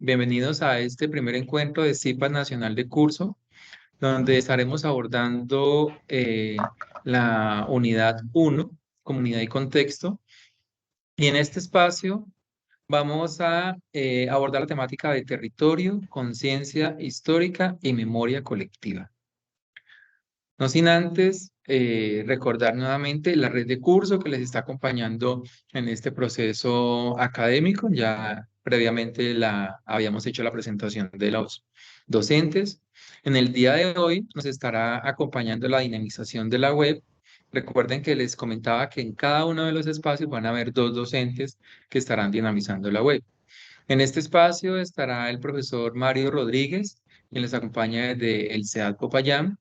Bienvenidos a este primer encuentro de CIPAS Nacional de Curso, donde estaremos abordando la unidad 1, Comunidad y Contexto. Y en este espacio vamos a abordar la temática de territorio, conciencia histórica y memoria colectiva. No sin antes recordar nuevamente la red de curso que les está acompañando en este proceso académico. Ya previamente habíamos hecho la presentación de los docentes. En el día de hoy nos estará acompañando la dinamización de la web. Recuerden que les comentaba que en cada uno de los espacios van a haber dos docentes que estarán dinamizando la web. En este espacio estará el profesor Mario Rodríguez, quien les acompaña desde el CEAD Popayán.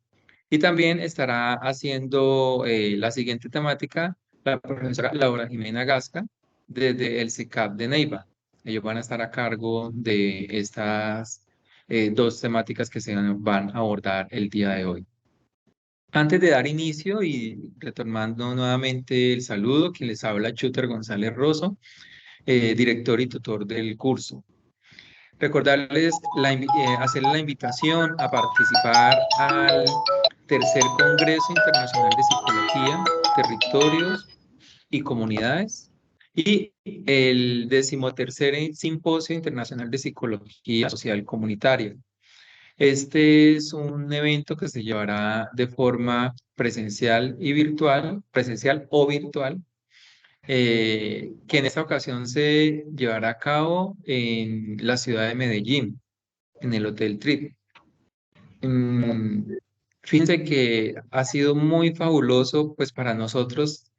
Y también estará haciendo la siguiente temática la profesora Laura Jimena Gasca desde el CICAP de Neiva. Ellos van a estar a cargo de estas dos temáticas que se van a abordar el día de hoy. Antes de dar inicio y retomando nuevamente el saludo, quien les habla Chuter González Rosso, director y tutor del curso. Recordarles, hacerles la invitación a participar al tercer Congreso Internacional de Psicología, Territorios y Comunidades y el 13º Simposio Internacional de Psicología Social Comunitaria. Este es un evento que se llevará de forma presencial y virtual, presencial o virtual, que en esta ocasión se llevará a cabo en la ciudad de Medellín, en el Hotel Trip. Mm, Fíjense que ha sido muy fabuloso, pues para nosotros,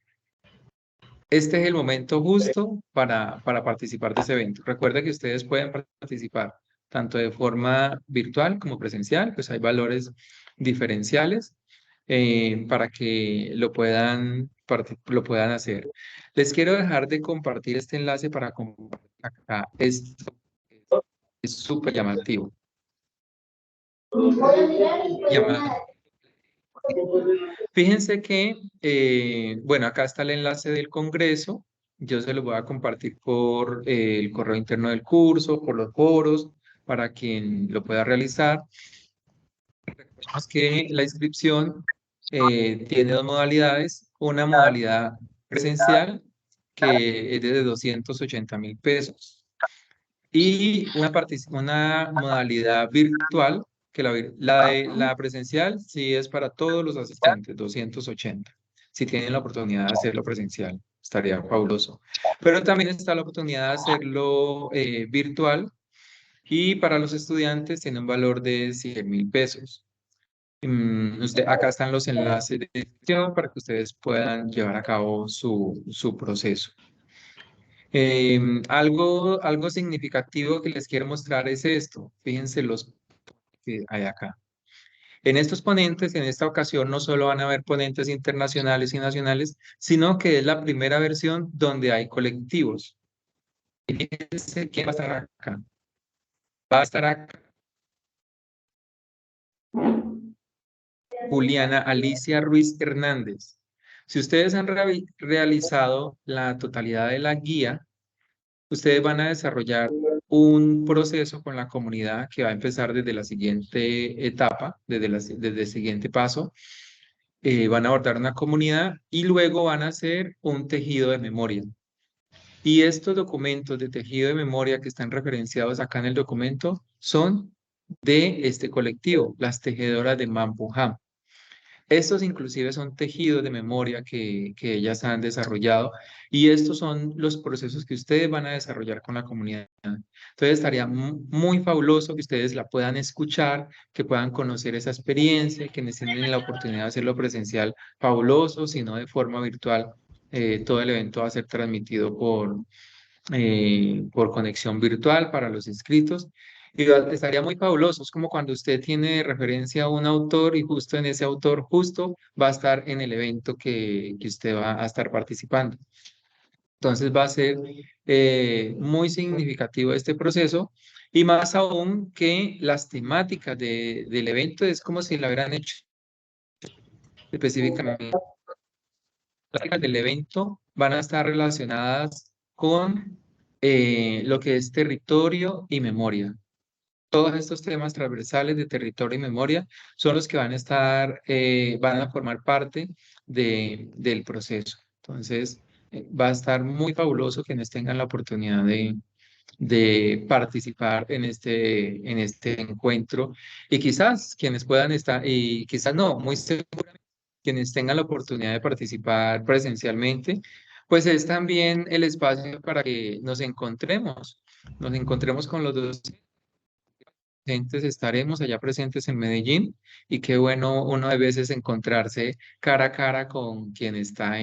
este es el momento justo para participar de ese evento. Recuerda que ustedes pueden participar tanto de forma virtual como presencial, pues hay valores diferenciales para que lo puedan hacer. Les quiero dejar de compartir este enlace para compartir acá. Esto es súper llamativo. Llama- Fíjense que, bueno, acá está el enlace del Congreso. Yo se lo voy a compartir por el correo interno del curso, por los foros, para quien lo pueda realizar. Recordemos que la inscripción tiene dos modalidades. Una modalidad presencial, que es de 280.000 pesos, y una modalidad virtual, que la presencial sí es para todos los asistentes, 280. Si tienen la oportunidad de hacerlo presencial, estaría fabuloso. Pero también está la oportunidad de hacerlo virtual, y para los estudiantes tiene un valor de 100.000 pesos. Acá están los enlaces de inscripción para que ustedes puedan llevar a cabo su proceso. Algo significativo que les quiero mostrar es esto. Fíjense los que hay acá. En estos ponentes, en esta ocasión, no solo van a haber ponentes internacionales y nacionales, sino que es la primera versión donde hay colectivos. Y fíjense quién va a estar acá. Va a estar acá Juliana Alicia Ruiz Hernández. Si ustedes han realizado la totalidad de la guía, ustedes van a desarrollar un proceso con la comunidad que va a empezar desde la siguiente etapa, desde el siguiente paso. Van a abordar una comunidad y luego van a hacer un tejido de memoria. Y estos documentos de tejido de memoria que están referenciados acá en el documento son de este colectivo, las tejedoras de Mampuján. Estos inclusive son tejidos de memoria que ellas han desarrollado, y estos son los procesos que ustedes van a desarrollar con la comunidad. Entonces estaría muy fabuloso que ustedes la puedan escuchar, que puedan conocer esa experiencia, que tienen la oportunidad de hacerlo presencial, fabuloso, si no de forma virtual. Todo el evento va a ser transmitido por conexión virtual para los inscritos. Y estaría muy fabuloso. Es como cuando usted tiene de referencia a un autor y justo en ese autor justo va a estar en el evento que usted va a estar participando. Entonces va a ser muy significativo este proceso, y más aún que las temáticas del evento es como si lo hubieran hecho específicamente. Las temáticas del evento van a estar relacionadas con lo que es territorio y memoria. Todos estos temas transversales de territorio y memoria son los que van a estar, van a formar parte del proceso. Entonces, va a estar muy fabuloso quienes tengan la oportunidad de participar en este encuentro y quizás quienes puedan estar, y quizás no, muy seguramente quienes tengan la oportunidad de participar presencialmente, pues es también el espacio para que nos encontremos con los dos presentes, estaremos allá presentes en Medellín y qué bueno uno a veces encontrarse cara a cara con quien está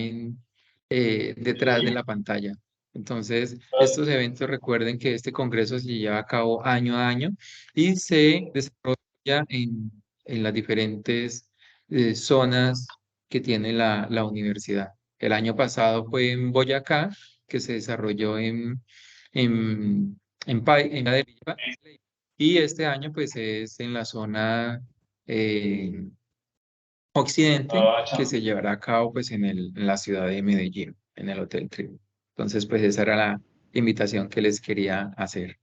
detrás de la pantalla. Entonces, estos eventos recuerden que este congreso se lleva a cabo año a año y se desarrolla en las diferentes zonas que tiene la universidad. El año pasado fue en Boyacá, que se desarrolló en Padre, y este año pues es en la zona eh, occidente que se llevará a cabo pues en la ciudad de Medellín, en el Hotel Tribu. Entonces pues esa era la invitación que les quería hacer.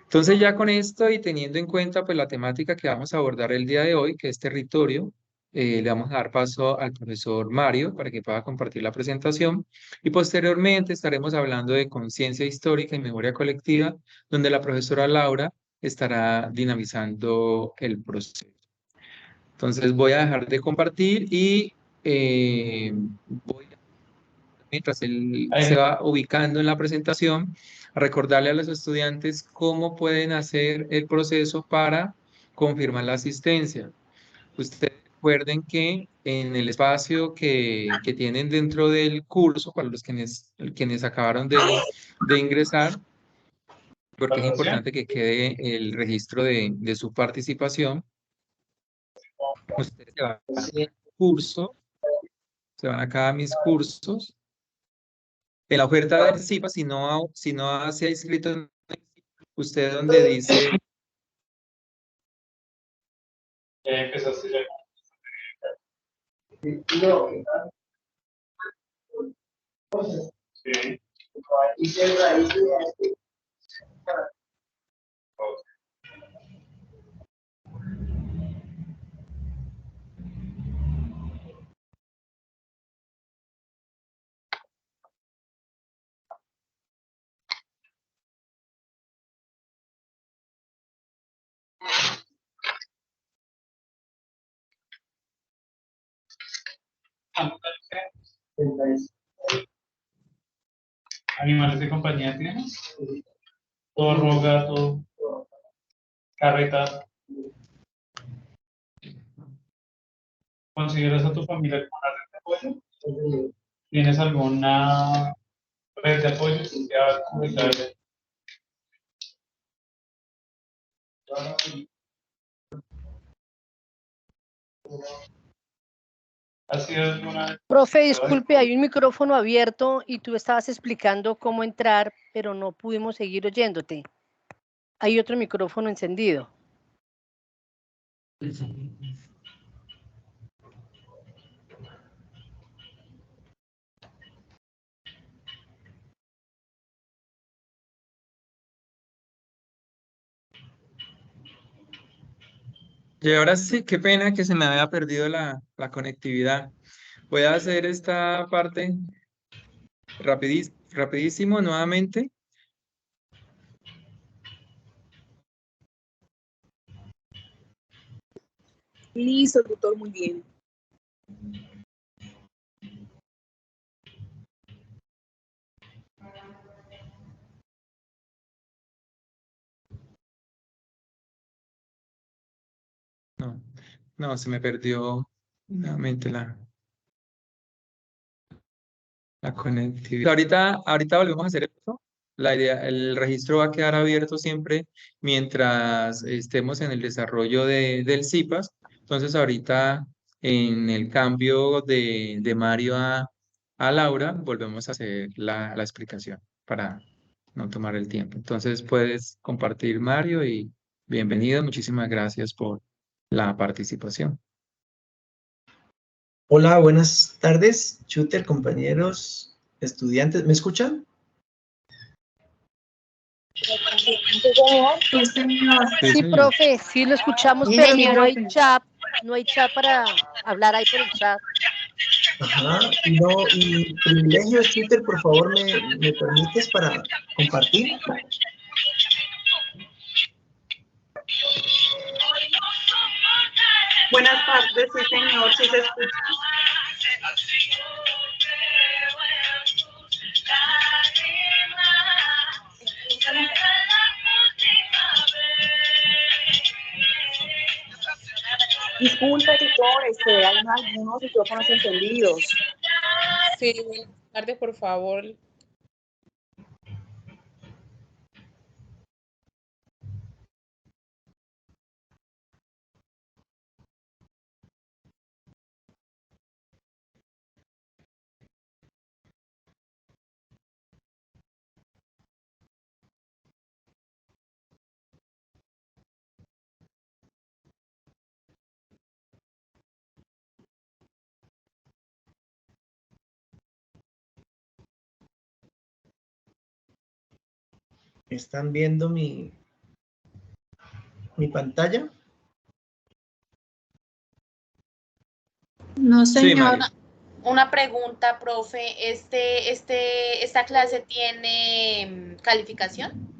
Entonces ya con esto y teniendo en cuenta pues la temática que vamos a abordar el día de hoy, que es territorio, le vamos a dar paso al profesor Mario para que pueda compartir la presentación y posteriormente estaremos hablando de conciencia histórica y memoria colectiva, donde la profesora Laura estará dinamizando el proceso. Entonces voy a dejar de compartir y mientras él se va ubicando en la presentación, a recordarle a los estudiantes cómo pueden hacer el proceso para confirmar la asistencia. Ustedes recuerden que en el espacio que tienen dentro del curso, para los quienes acabaron de ingresar, porque es importante que quede el registro de su participación, ustedes se van a curso, se van acá a mis cursos. En la oferta del CIPA, si no se ha inscrito, usted donde dice, Ya empezaste ya. Sí. ¿Animales de compañía tienes? Zorro, gato, carreta. ¿Consideras a tu familia como una red de apoyo? ¿Tienes alguna red de apoyo social, comunitaria? ¿Has sido alguna vez? Profe, disculpe, hay un micrófono abierto y tú estabas explicando cómo entrar, pero no pudimos seguir oyéndote. Hay otro micrófono encendido. y ahora sí, qué pena que se me había perdido la conectividad. Voy a hacer esta parte rapidísimo nuevamente. Listo, doctor, muy bien. No, no, se me perdió nuevamente la conectividad. Ahorita volvemos a hacer esto. La idea, el registro va a quedar abierto siempre mientras estemos en el desarrollo del CIPAS. Entonces, ahorita en el cambio de Mario a Laura, volvemos a hacer la explicación para no tomar el tiempo. Entonces, puedes compartir, Mario, y bienvenido. Muchísimas gracias por la participación. Hola, buenas tardes, Shooter, compañeros, estudiantes. ¿Me escuchan? Sí, señor. Sí, Sí, señor. profe, sí lo escuchamos, Sí, pero señor. no hay chat para hablar ahí por el chat. Ajá, no, y privilegios, Twitter, por favor, ¿me permites para compartir? Buenas tardes, sí, señor, sí se escucha. Disculpe, tutor, hay algunos micrófonos encendidos. Sí, buenas tardes, por favor. ¿Están viendo mi pantalla? No, Sí, señor. Mario. Una pregunta, profe. ¿Esta clase tiene calificación?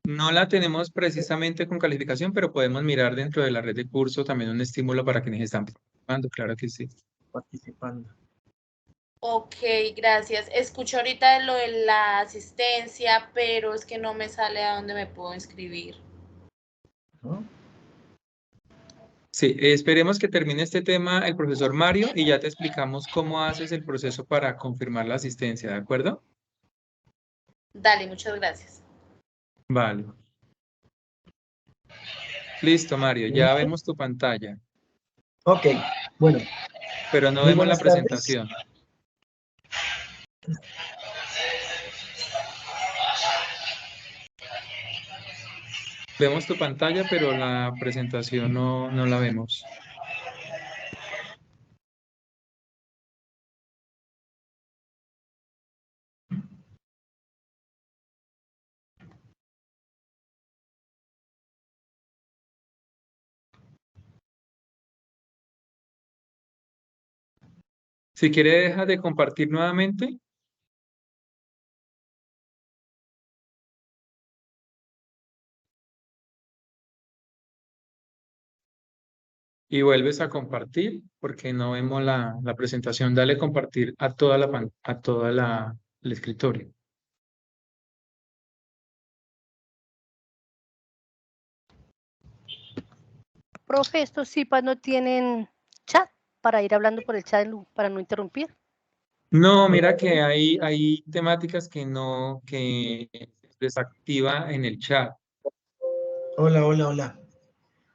No la tenemos precisamente con calificación, pero podemos mirar dentro de la red de curso también un estímulo para quienes están participando, claro que sí. Participando. Ok, gracias. Escucho ahorita lo de la asistencia, pero es que no me sale a dónde me puedo inscribir. ¿No? Sí, esperemos que termine este tema el profesor Mario y ya te explicamos cómo haces el proceso para confirmar la asistencia, ¿de acuerdo? Dale, muchas gracias. Vale. Listo, Mario, ya ¿Listo? vemos tu pantalla, Ok, bueno, pero no muy vemos la buenas tardes. presentación. Vemos tu pantalla, pero la presentación no la vemos. Si quiere, deja de compartir nuevamente y vuelves a compartir porque no vemos la presentación. Dale compartir a toda el escritorio. Profe, estos CIPAS no tienen chat para ir hablando por el chat para no interrumpir. No, mira que hay temáticas que desactiva en el chat, Hola, hola, hola.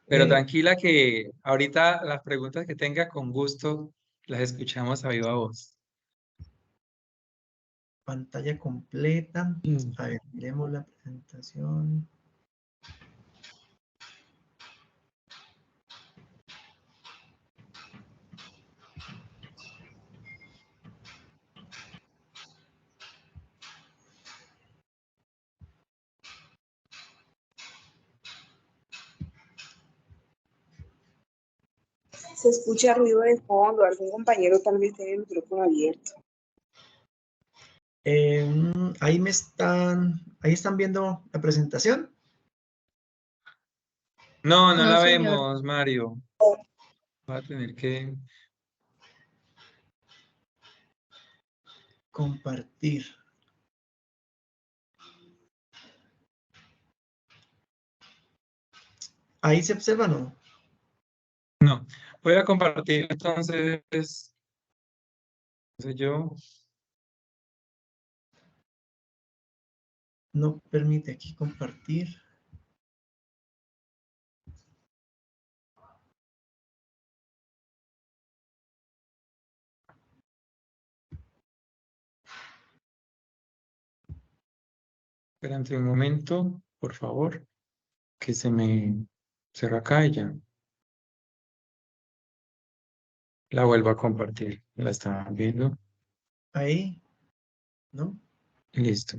pero tranquila que ahorita las preguntas que tenga con gusto las escuchamos a viva voz. Pantalla completa. A ver, miremos la presentación. Se escucha ruido de fondo, algún compañero tal vez tiene el micrófono abierto. Ahí están viendo la presentación. No No, la señor. vemos, Mario. Va a tener que... Compartir. Ahí se observa, ¿no? No, voy a compartir entonces yo. No permite aquí compartir. Espérate un momento, por favor, que se me cerró acá y ya. La vuelvo a compartir. La están viendo. Ahí, ¿no? Listo.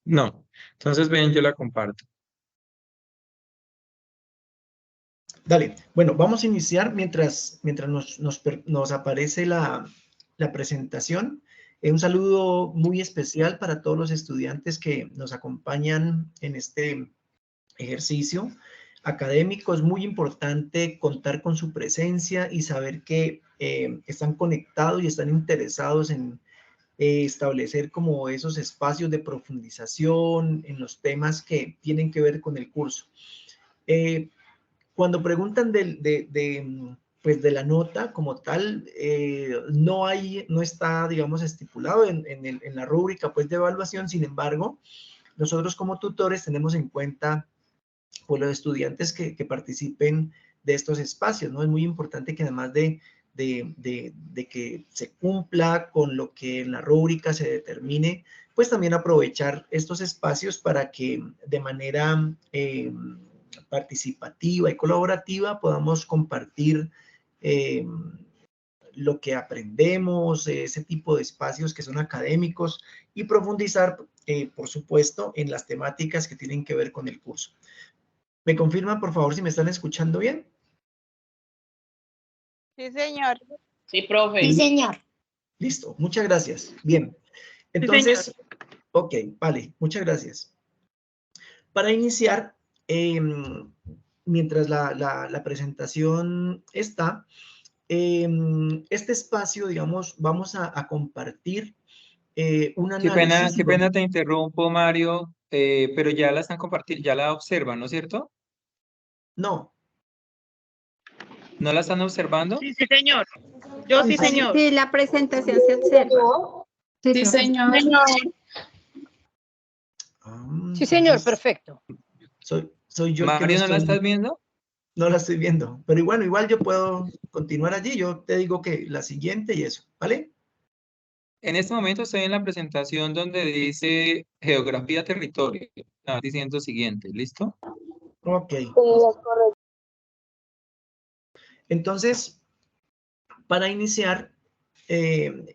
No. Entonces, ven, yo la comparto. Dale, bueno, vamos a iniciar mientras nos aparece la presentación. Un saludo muy especial para todos los estudiantes que nos acompañan en este ejercicio académico. Es muy importante contar con su presencia y saber que están conectados y están interesados en establecer como esos espacios de profundización en los temas que tienen que ver con el curso. Cuando preguntan pues de la nota como tal, no está, digamos, estipulado en la rúbrica pues de evaluación. Sin embargo, nosotros como tutores tenemos en cuenta pues los estudiantes que participen de estos espacios, ¿no? Es muy importante que además de que se cumpla con lo que en la rúbrica se determine, pues también aprovechar estos espacios para que de manera participativa y colaborativa podamos compartir lo que aprendemos, ese tipo de espacios que son académicos y profundizar, por supuesto, en las temáticas que tienen que ver con el curso. ¿Me confirman, por favor, si me están escuchando bien? Sí, señor. Sí, profe. Sí, señor. Listo, muchas gracias. Bien, entonces, ok, vale, muchas gracias. Para iniciar, mientras la presentación está, este espacio, digamos, vamos a compartir un análisis. Qué pena te interrumpo, Mario, pero ya la están compartiendo, ya la observan, ¿no es cierto? No. ¿No la están observando? Sí, sí, señor. Yo sí, señor. Sí, la presentación se observa. Sí, señor. Sí, señor, Entonces, perfecto. soy yo el que no Mario, ¿no la estoy... estás viendo? No la estoy viendo, pero bueno, igual yo puedo continuar allí. Yo te digo que la siguiente y eso, ¿vale? En este momento estoy en la presentación donde dice geografía territorio. Está diciendo siguiente, ¿listo? Ok. Entonces, para iniciar,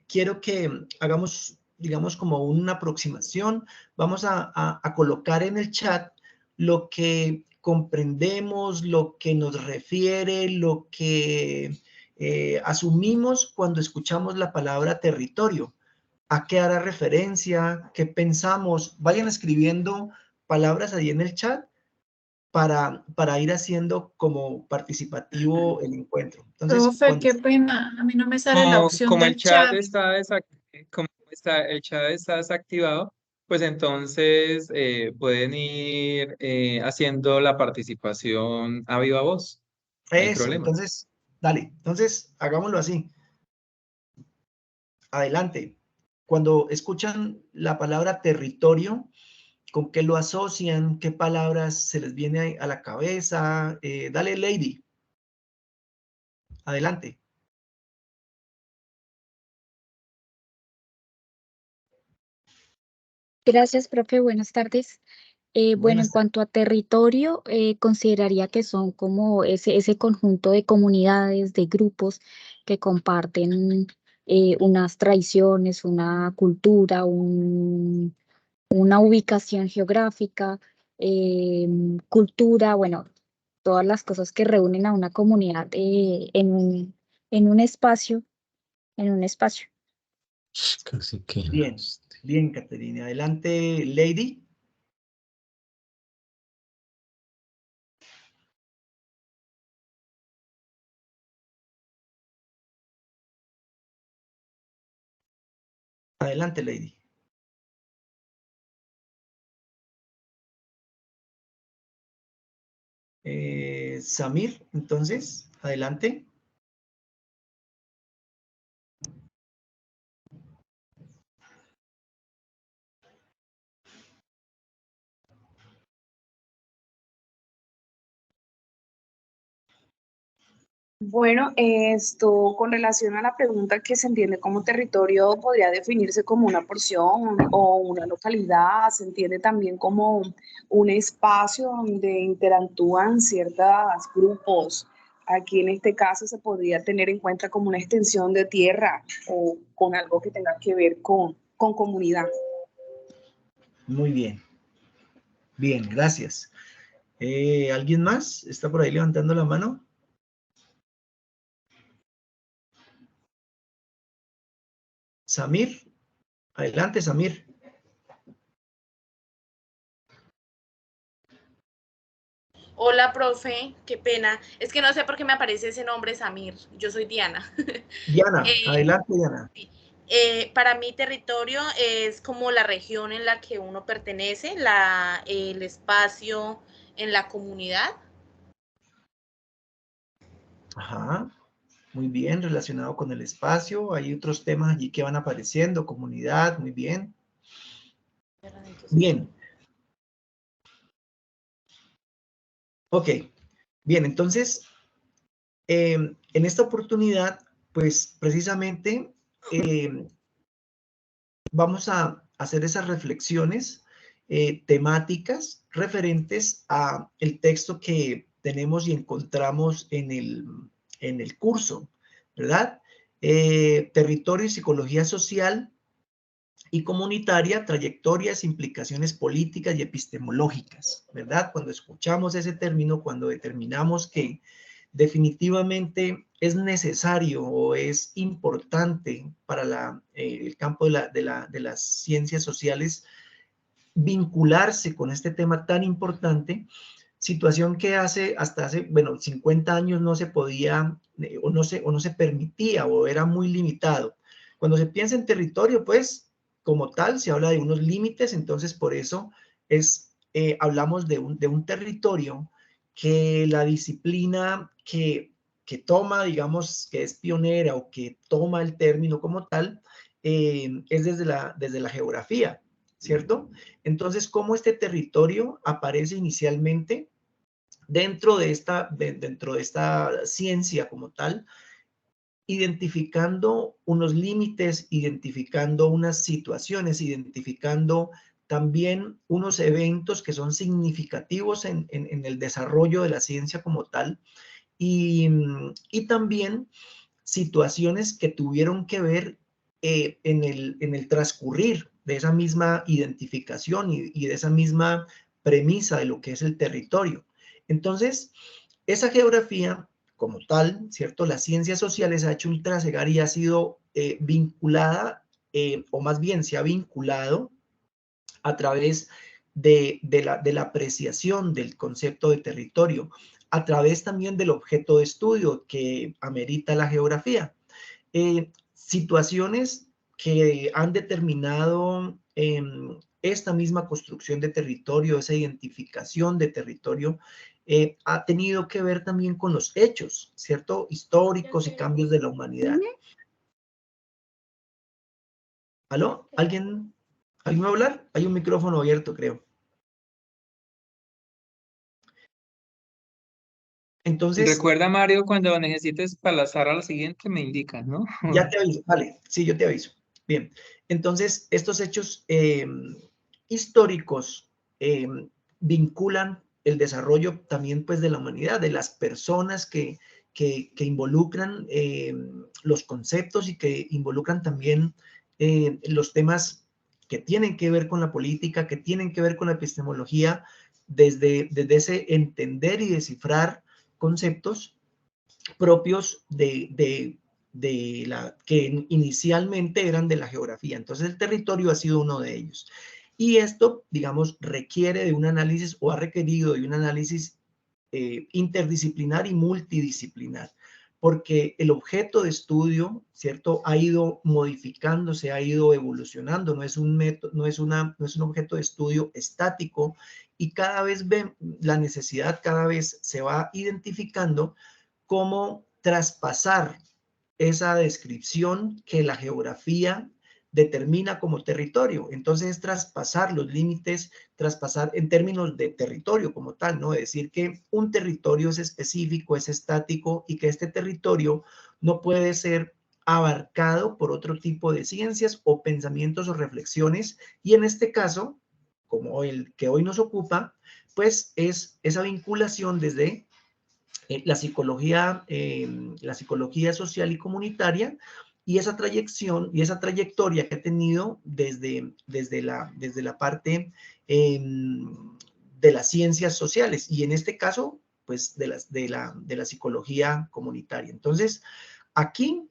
quiero que hagamos, digamos, como una aproximación. Vamos a colocar en el chat lo que comprendemos, lo que nos refiere, lo que asumimos cuando escuchamos la palabra territorio. ¿A qué hará referencia? ¿Qué pensamos? Vayan escribiendo palabras ahí en el chat para ir haciendo como participativo el encuentro. Entonces, Profe, qué pena, a mí no me sale la opción Como el del chat chat. el chat está desactivado, pues entonces pueden ir haciendo la participación a viva voz. No hay eso, problema. entonces, dale, entonces hagámoslo así. Adelante. Cuando escuchan la palabra territorio, ¿con qué lo asocian? ¿Qué palabras se les viene a la cabeza? Dale, Lady. Adelante. Gracias, profe. Buenas tardes. Bueno, en Buenas tardes. cuanto a territorio, consideraría que son como ese conjunto de comunidades, de grupos que comparten unas tradiciones, una cultura, una ubicación geográfica, cultura, bueno, todas las cosas que reúnen a una comunidad en un espacio, en un espacio. Casi que Bien, bien, Caterina. Adelante, Lady. Adelante, Lady. Samir, entonces, adelante. Bueno, esto con relación a la pregunta que se entiende como territorio, podría definirse como una porción o una localidad, se entiende también como un espacio donde interactúan ciertos grupos. Aquí en este caso se podría tener en cuenta como una extensión de tierra o con algo que tenga que ver con comunidad. Muy bien. Bien, gracias. ¿Alguien más está por ahí levantando la mano? Samir, adelante, Samir. Hola, profe, qué pena. Es que no sé por qué me aparece ese nombre, Samir. Yo soy Diana. Diana, Eh, adelante, Diana. para mí, territorio es como la región en la que uno pertenece, el espacio en la comunidad. Ajá, muy bien, relacionado con el espacio. Hay otros temas allí que van apareciendo, comunidad, muy bien. Bien. Ok, bien, entonces, en esta oportunidad, pues precisamente vamos a hacer esas reflexiones temáticas referentes a el texto que tenemos y encontramos en el curso, ¿verdad? Territorio y psicología social y comunitaria, trayectorias, implicaciones políticas y epistemológicas, ¿verdad? Cuando escuchamos ese término, cuando determinamos que definitivamente es necesario o es importante para el campo de las ciencias sociales vincularse con este tema tan importante, situación que hasta hace, bueno, 50 años no se podía o no se permitía o era muy limitado. Cuando se piensa en territorio, pues como tal se habla de unos límites, entonces por eso hablamos de un territorio que la disciplina que toma, digamos, que es pionera o que toma el término como tal, es desde la geografía, ¿cierto? Entonces, ¿cómo este territorio aparece inicialmente dentro de esta ciencia como tal? Identificando unos límites, identificando unas situaciones, identificando también unos eventos que son significativos en el desarrollo de la ciencia como tal, y también situaciones que tuvieron que ver en el transcurrir de esa misma identificación y de esa misma premisa de lo que es el territorio. Entonces, esa geografía como tal, ¿cierto? Las ciencias sociales ha hecho un trasegar y ha sido vinculada, o más bien se ha vinculado a través de la apreciación del concepto de territorio, a través también del objeto de estudio que amerita la geografía. Situaciones que han determinado esta misma construcción de territorio, esa identificación de territorio, ha tenido que ver también con los hechos, ¿cierto? Históricos y cambios de la humanidad. ¿Aló? ¿Alguien va a hablar? Hay un micrófono abierto, creo. Entonces, Recuerda, Mario, cuando necesites pasar a la siguiente, me indicas, ¿no? ya te aviso, vale, sí, yo te aviso. Bien, entonces estos hechos históricos vinculan el desarrollo también pues de la humanidad, de las personas que involucran los conceptos y que involucran también los temas que tienen que ver con la política, que tienen que ver con la epistemología, desde ese entender y descifrar conceptos propios que inicialmente eran de la geografía. Entonces el territorio ha sido uno de ellos. Y esto, digamos, requiere de un análisis o ha requerido de un análisis interdisciplinar y multidisciplinar, porque el objeto de estudio, ¿cierto? Ha ido modificándose, ha ido evolucionando, no es un método, no es un objeto de estudio estático, y cada vez la necesidad cada vez se va identificando cómo traspasar esa descripción que la geografía determina como territorio. Entonces, es traspasar los límites, traspasar en términos de territorio como tal, ¿no? Es decir, que un territorio es específico, es estático y que este territorio no puede ser abarcado por otro tipo de ciencias o pensamientos o reflexiones. Y en este caso, como el que hoy nos ocupa, pues es esa vinculación desde la psicología social y comunitaria y esa trayectoria que ha tenido desde la parte de las ciencias sociales y en este caso, pues de la psicología comunitaria. Entonces, aquí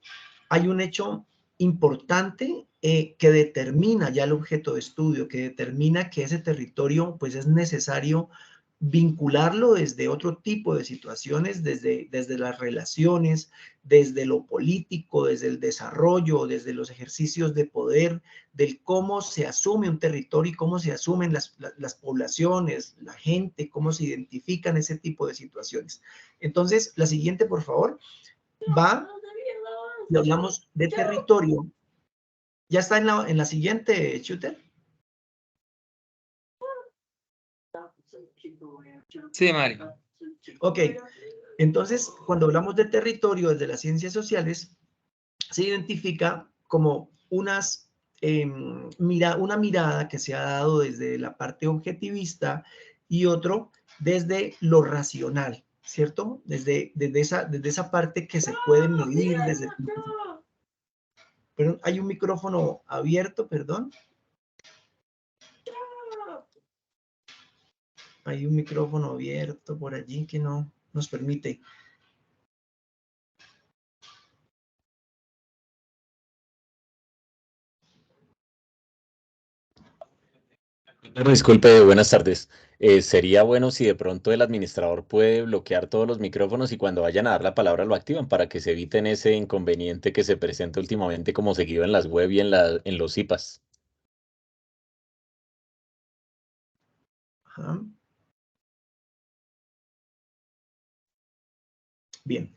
hay un hecho importante que determina ya el objeto de estudio, que determina que ese territorio pues es necesario vincularlo desde otro tipo de situaciones, desde las relaciones, desde lo político, desde el desarrollo, desde los ejercicios de poder, del cómo se asume un territorio y cómo se asumen las poblaciones, la gente, cómo se identifican ese tipo de situaciones. Entonces, la siguiente, por favor, va, y hablamos de territorio. ¿Ya está en la siguiente, Shooter? Sí, Mario. Ok, entonces cuando hablamos de territorio desde las ciencias sociales, se identifica como una mirada que se ha dado desde la parte objetivista y otro desde lo racional, ¿cierto? Desde esa parte que se puede medir desde... Perdón, hay un micrófono abierto, perdón. Hay un micrófono abierto por allí que no nos permite. Disculpe, buenas tardes. Sería bueno si de pronto el administrador puede bloquear todos los micrófonos y cuando vayan a dar la palabra lo activan para que se eviten ese inconveniente que se presenta últimamente como seguido en las web y en los IPAs. Ajá. Bien.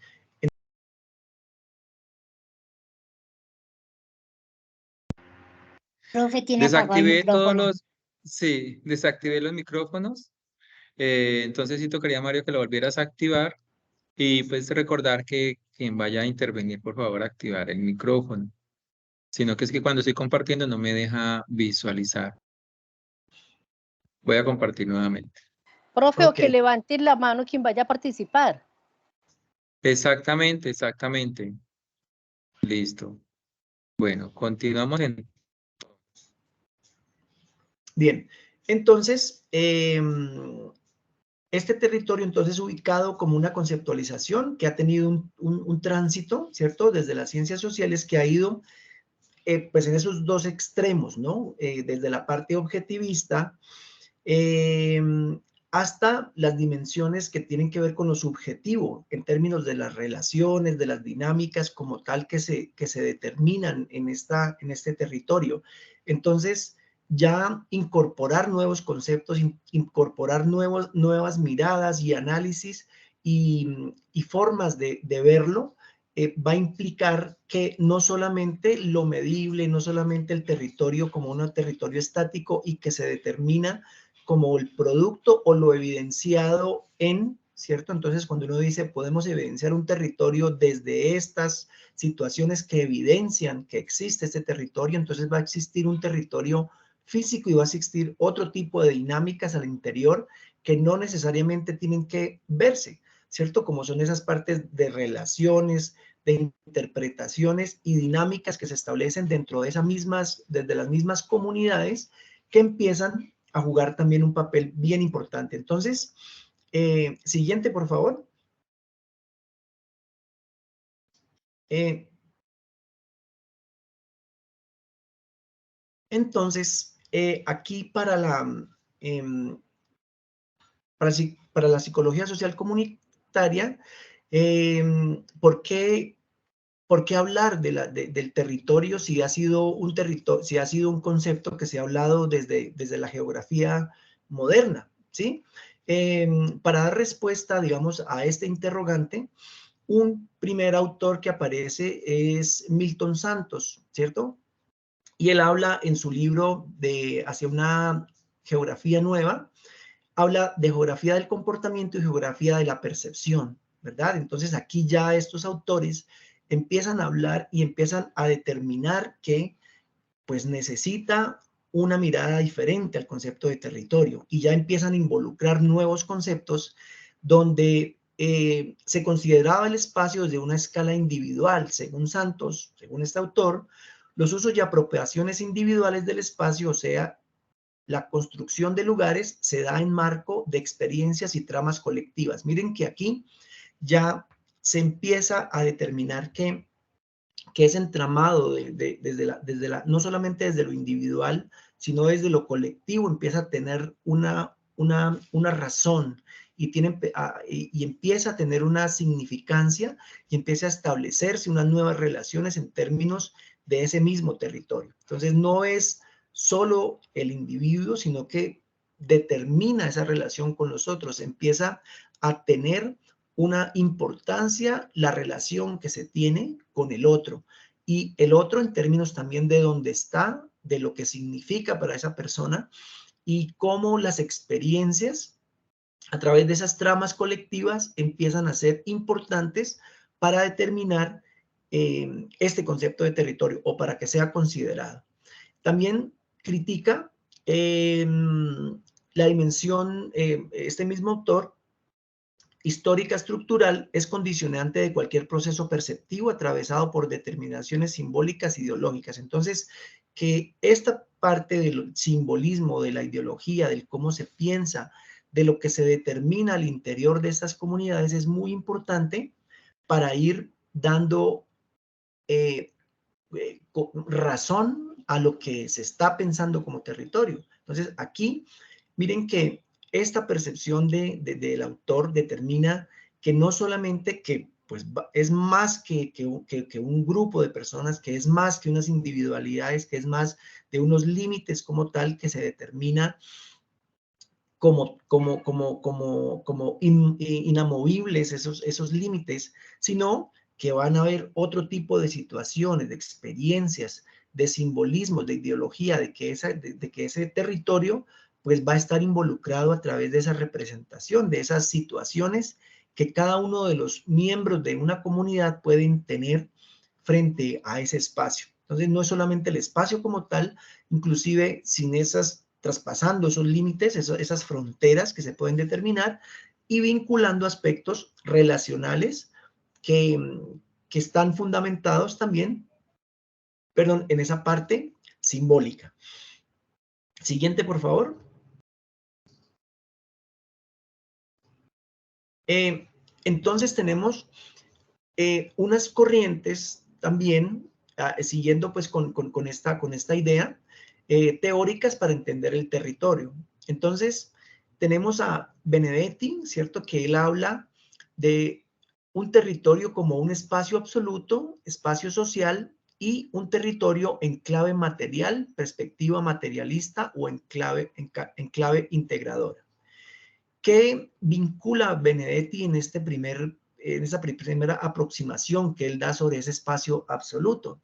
Profe, tiene apagado el Desactivé todos micrófono. sí, desactivé los micrófonos. Entonces sí tocaría, Mario, que lo volvieras a activar y pues recordar que quien vaya a intervenir, por favor, activar el micrófono. Sino que es que cuando estoy compartiendo no me deja visualizar. Voy a compartir nuevamente. Profe, o Ok. que levanten la mano quien vaya a participar. Exactamente, exactamente. Listo. Bueno, continuamos en... Bien, entonces, este territorio entonces ubicado como una conceptualización que ha tenido un tránsito, ¿cierto? Desde las ciencias sociales que ha ido pues en esos dos extremos, ¿no? Desde la parte objetivista hasta las dimensiones que tienen que ver con lo subjetivo, en términos de las relaciones, de las dinámicas como tal que se determinan en este territorio. Entonces, ya incorporar nuevos conceptos, incorporar nuevas miradas y análisis y formas de verlo, va a implicar que no solamente lo medible, no solamente el territorio como un territorio estático y que se determina como el producto o lo evidenciado en, ¿cierto? Entonces, cuando uno dice podemos evidenciar un territorio desde estas situaciones que evidencian que existe este territorio, entonces va a existir un territorio físico y va a existir otro tipo de dinámicas al interior que no necesariamente tienen que verse, ¿cierto? Como son esas partes de relaciones, de interpretaciones y dinámicas que se establecen dentro de desde las mismas comunidades que empiezan a jugar también un papel bien importante. Entonces, siguiente, por favor. Entonces, aquí para para la psicología social comunitaria, ¿por qué hablar del territorio si ha sido un si ha sido un concepto que se ha hablado desde la geografía moderna? ¿Sí? Para dar respuesta, digamos, a este interrogante, un primer autor que aparece es Milton Santos, ¿cierto? Y él habla en su libro de Hacia una geografía nueva, habla de geografía del comportamiento y geografía de la percepción, ¿verdad? Entonces aquí ya estos autores empiezan a hablar y empiezan a determinar que pues necesita una mirada diferente al concepto de territorio y ya empiezan a involucrar nuevos conceptos donde se consideraba el espacio desde una escala individual. Según Santos, según este autor, los usos y apropiaciones individuales del espacio, o sea, la construcción de lugares, se da en marco de experiencias y tramas colectivas. Miren que aquí ya se empieza a determinar que ese entramado no solamente desde lo individual, sino desde lo colectivo, empieza a tener una razón y empieza a tener una significancia y empieza a establecerse unas nuevas relaciones en términos de ese mismo territorio. Entonces, no es solo el individuo, sino que determina esa relación con los otros, empieza a tener una importancia la relación que se tiene con el otro, y el otro en términos también de dónde está, de lo que significa para esa persona, y cómo las experiencias a través de esas tramas colectivas empiezan a ser importantes para determinar este concepto de territorio, o para que sea considerado. También critica la dimensión, este mismo autor, histórica estructural, es condicionante de cualquier proceso perceptivo atravesado por determinaciones simbólicas e ideológicas. Entonces, que esta parte del simbolismo, de la ideología, del cómo se piensa, de lo que se determina al interior de estas comunidades, es muy importante para ir dando razón a lo que se está pensando como territorio. Entonces, aquí, miren que esta percepción del autor determina que no solamente que pues, es más que un grupo de personas, que es más que unas individualidades, que es más de unos límites como tal que se determina como inamovibles esos límites, sino que van a haber otro tipo de situaciones, de experiencias, de simbolismos, de ideología, de que ese territorio pues va a estar involucrado a través de esa representación, de esas situaciones que cada uno de los miembros de una comunidad pueden tener frente a ese espacio. Entonces, no es solamente el espacio como tal, inclusive traspasando esos límites, esas fronteras que se pueden determinar, y vinculando aspectos relacionales que están fundamentados también, en esa parte simbólica. Siguiente, por favor. Entonces tenemos unas corrientes también, siguiendo pues con esta idea, teóricas para entender el territorio. Entonces tenemos a Benedetti, ¿cierto? Que él habla de un territorio como un espacio absoluto, espacio social, y un territorio en clave material, perspectiva materialista, o en clave integradora. ¿Qué vincula Benedetti en esa primera aproximación que él da sobre ese espacio absoluto?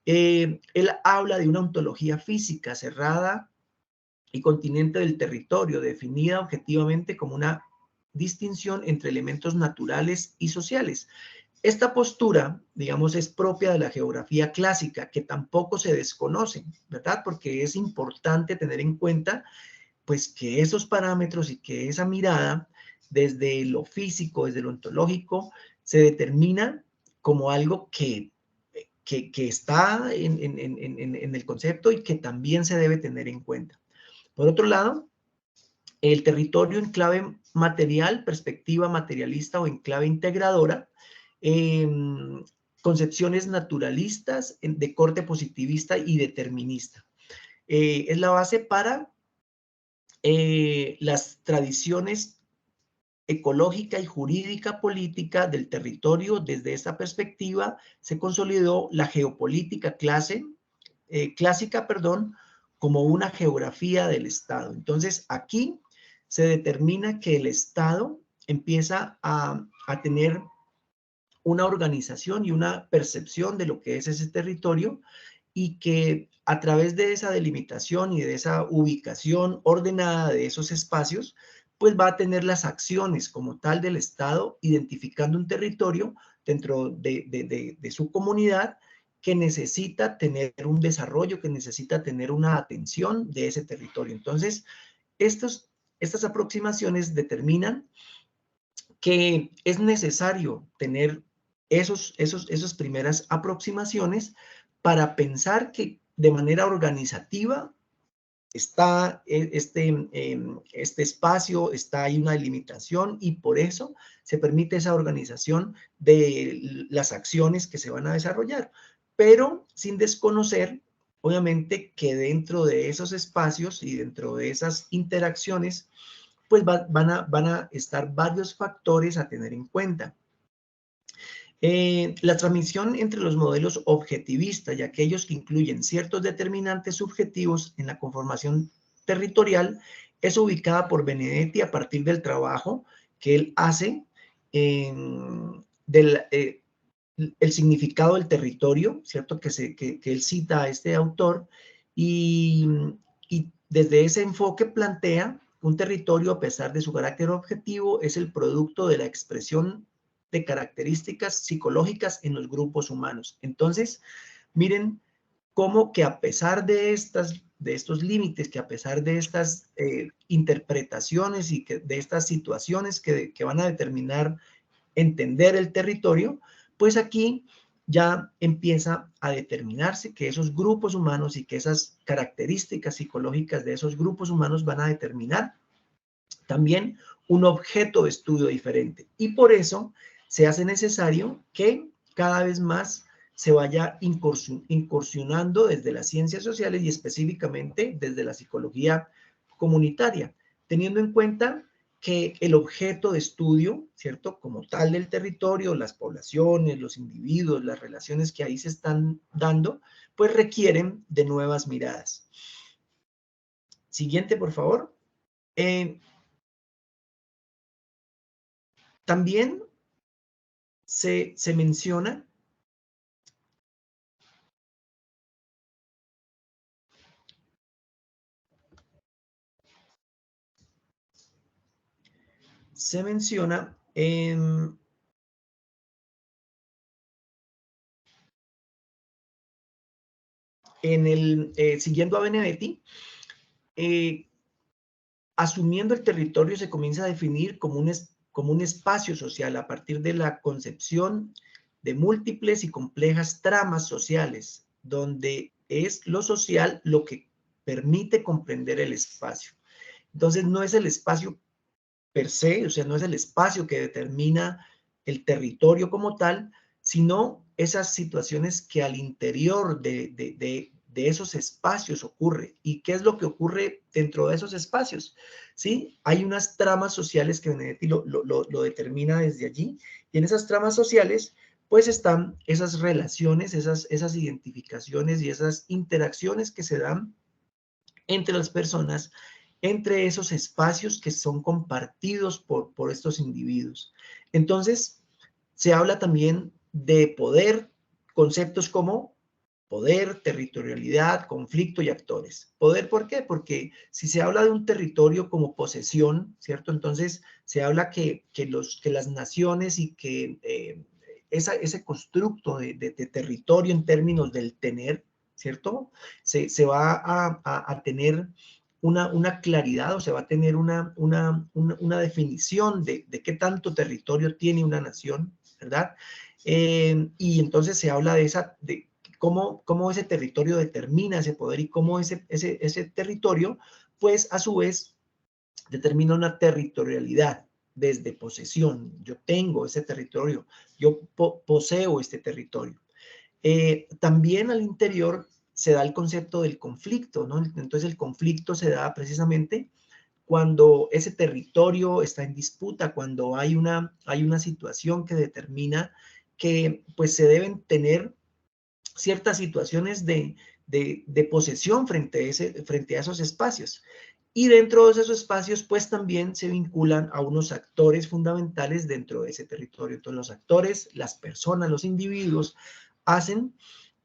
Él habla de una ontología física cerrada y continente del territorio, definida objetivamente como una distinción entre elementos naturales y sociales. Esta postura, digamos, es propia de la geografía clásica, que tampoco se desconoce, ¿verdad? Porque es importante tener en cuenta pues que esos parámetros y que esa mirada desde lo físico, desde lo ontológico, se determina como algo que está en el concepto y que también se debe tener en cuenta. Por otro lado, el territorio en clave material, perspectiva materialista o en clave integradora, concepciones naturalistas de corte positivista y determinista. Es la base para las tradiciones ecológica y jurídica política del territorio. Desde esta perspectiva se consolidó la geopolítica clásica, como una geografía del Estado. Entonces, aquí se determina que el Estado empieza a tener una organización y una percepción de lo que es ese territorio, y que a través de esa delimitación y de esa ubicación ordenada de esos espacios, pues va a tener las acciones como tal del Estado, identificando un territorio dentro de su comunidad que necesita tener un desarrollo, que necesita tener una atención de ese territorio. Entonces, estas aproximaciones determinan que es necesario tener esas primeras aproximaciones para pensar que de manera organizativa está este espacio, está ahí una delimitación y por eso se permite esa organización de las acciones que se van a desarrollar, pero sin desconocer, obviamente, que dentro de esos espacios y dentro de esas interacciones, pues van a estar varios factores a tener en cuenta. La transmisión entre los modelos objetivistas y aquellos que incluyen ciertos determinantes subjetivos en la conformación territorial es ubicada por Benedetti a partir del trabajo que él hace del el significado del territorio, ¿cierto? Que él cita a este autor y desde ese enfoque plantea un territorio, a pesar de su carácter objetivo, es el producto de la expresión de características psicológicas en los grupos humanos. Entonces, miren cómo que a pesar de estos límites, que a pesar de estas interpretaciones y de estas situaciones que van a determinar entender el territorio, pues aquí ya empieza a determinarse que esos grupos humanos y que esas características psicológicas de esos grupos humanos van a determinar también un objeto de estudio diferente. Y por eso se hace necesario que cada vez más se vaya incursionando desde las ciencias sociales y específicamente desde la psicología comunitaria, teniendo en cuenta que el objeto de estudio, ¿cierto? Como tal del territorio, las poblaciones, los individuos, las relaciones que ahí se están dando, pues requieren de nuevas miradas. Siguiente, por favor. También se menciona siguiendo a Benedetti, asumiendo el territorio se comienza a definir como un espacio social a partir de la concepción de múltiples y complejas tramas sociales, donde es lo social lo que permite comprender el espacio. Entonces no es el espacio per se, o sea, no es el espacio que determina el territorio como tal, sino esas situaciones que al interior de esos espacios ocurre. ¿Y qué es lo que ocurre dentro de esos espacios? ¿Sí? Hay unas tramas sociales que Benedetti lo determina desde allí, y en esas tramas sociales pues están esas relaciones, esas identificaciones y esas interacciones que se dan entre las personas, entre esos espacios que son compartidos por estos individuos. Entonces, se habla también de poder, conceptos como poder, territorialidad, conflicto y actores. Poder, ¿por qué? Porque si se habla de un territorio como posesión, ¿cierto? Entonces, se habla que las naciones y que ese constructo de territorio en términos del tener, ¿cierto? Se va a tener una claridad, o se va a tener una definición de qué tanto territorio tiene una nación, ¿verdad? Y entonces se habla de cómo ese territorio determina ese poder y cómo ese territorio, pues a su vez, determina una territorialidad desde posesión. Yo tengo ese territorio, yo poseo este territorio. También al interior se da el concepto del conflicto, ¿no? Entonces el conflicto se da precisamente cuando ese territorio está en disputa, cuando hay una situación que determina que pues se deben tener ciertas situaciones de posesión frente a esos espacios. Y dentro de esos espacios, pues también se vinculan a unos actores fundamentales dentro de ese territorio. Entonces los actores, las personas, los individuos, hacen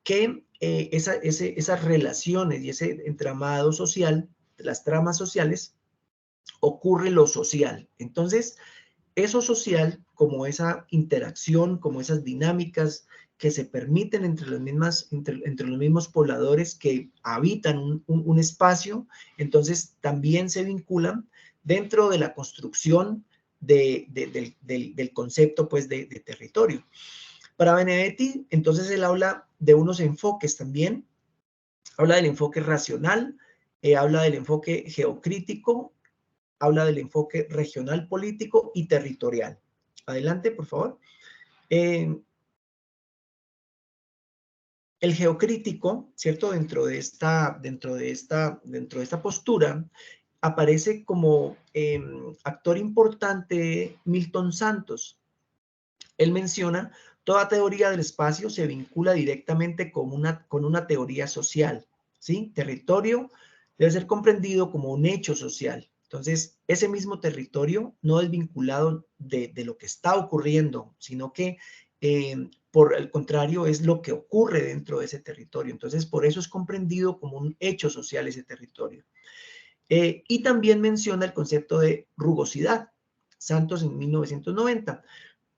que esas relaciones y ese entramado social, las tramas sociales, ocurre lo social. Entonces, eso social, como esa interacción, como esas dinámicas que se permiten entre los mismos pobladores que habitan un espacio, entonces también se vinculan dentro de la construcción del concepto pues, de territorio. Para Benedetti, entonces él habla de unos enfoques también, habla del enfoque racional, habla del enfoque geocrítico, habla del enfoque regional político y territorial. Adelante, por favor. El geocrítico, ¿cierto? Dentro de esta postura, aparece como actor importante Milton Santos. Él menciona, toda teoría del espacio se vincula directamente con una teoría social, ¿sí? Territorio debe ser comprendido como un hecho social. Entonces, ese mismo territorio no es vinculado de lo que está ocurriendo, sino que, por el contrario, es lo que ocurre dentro de ese territorio. Entonces, por eso es comprendido como un hecho social ese territorio. Y también menciona el concepto de rugosidad, Santos en 1990.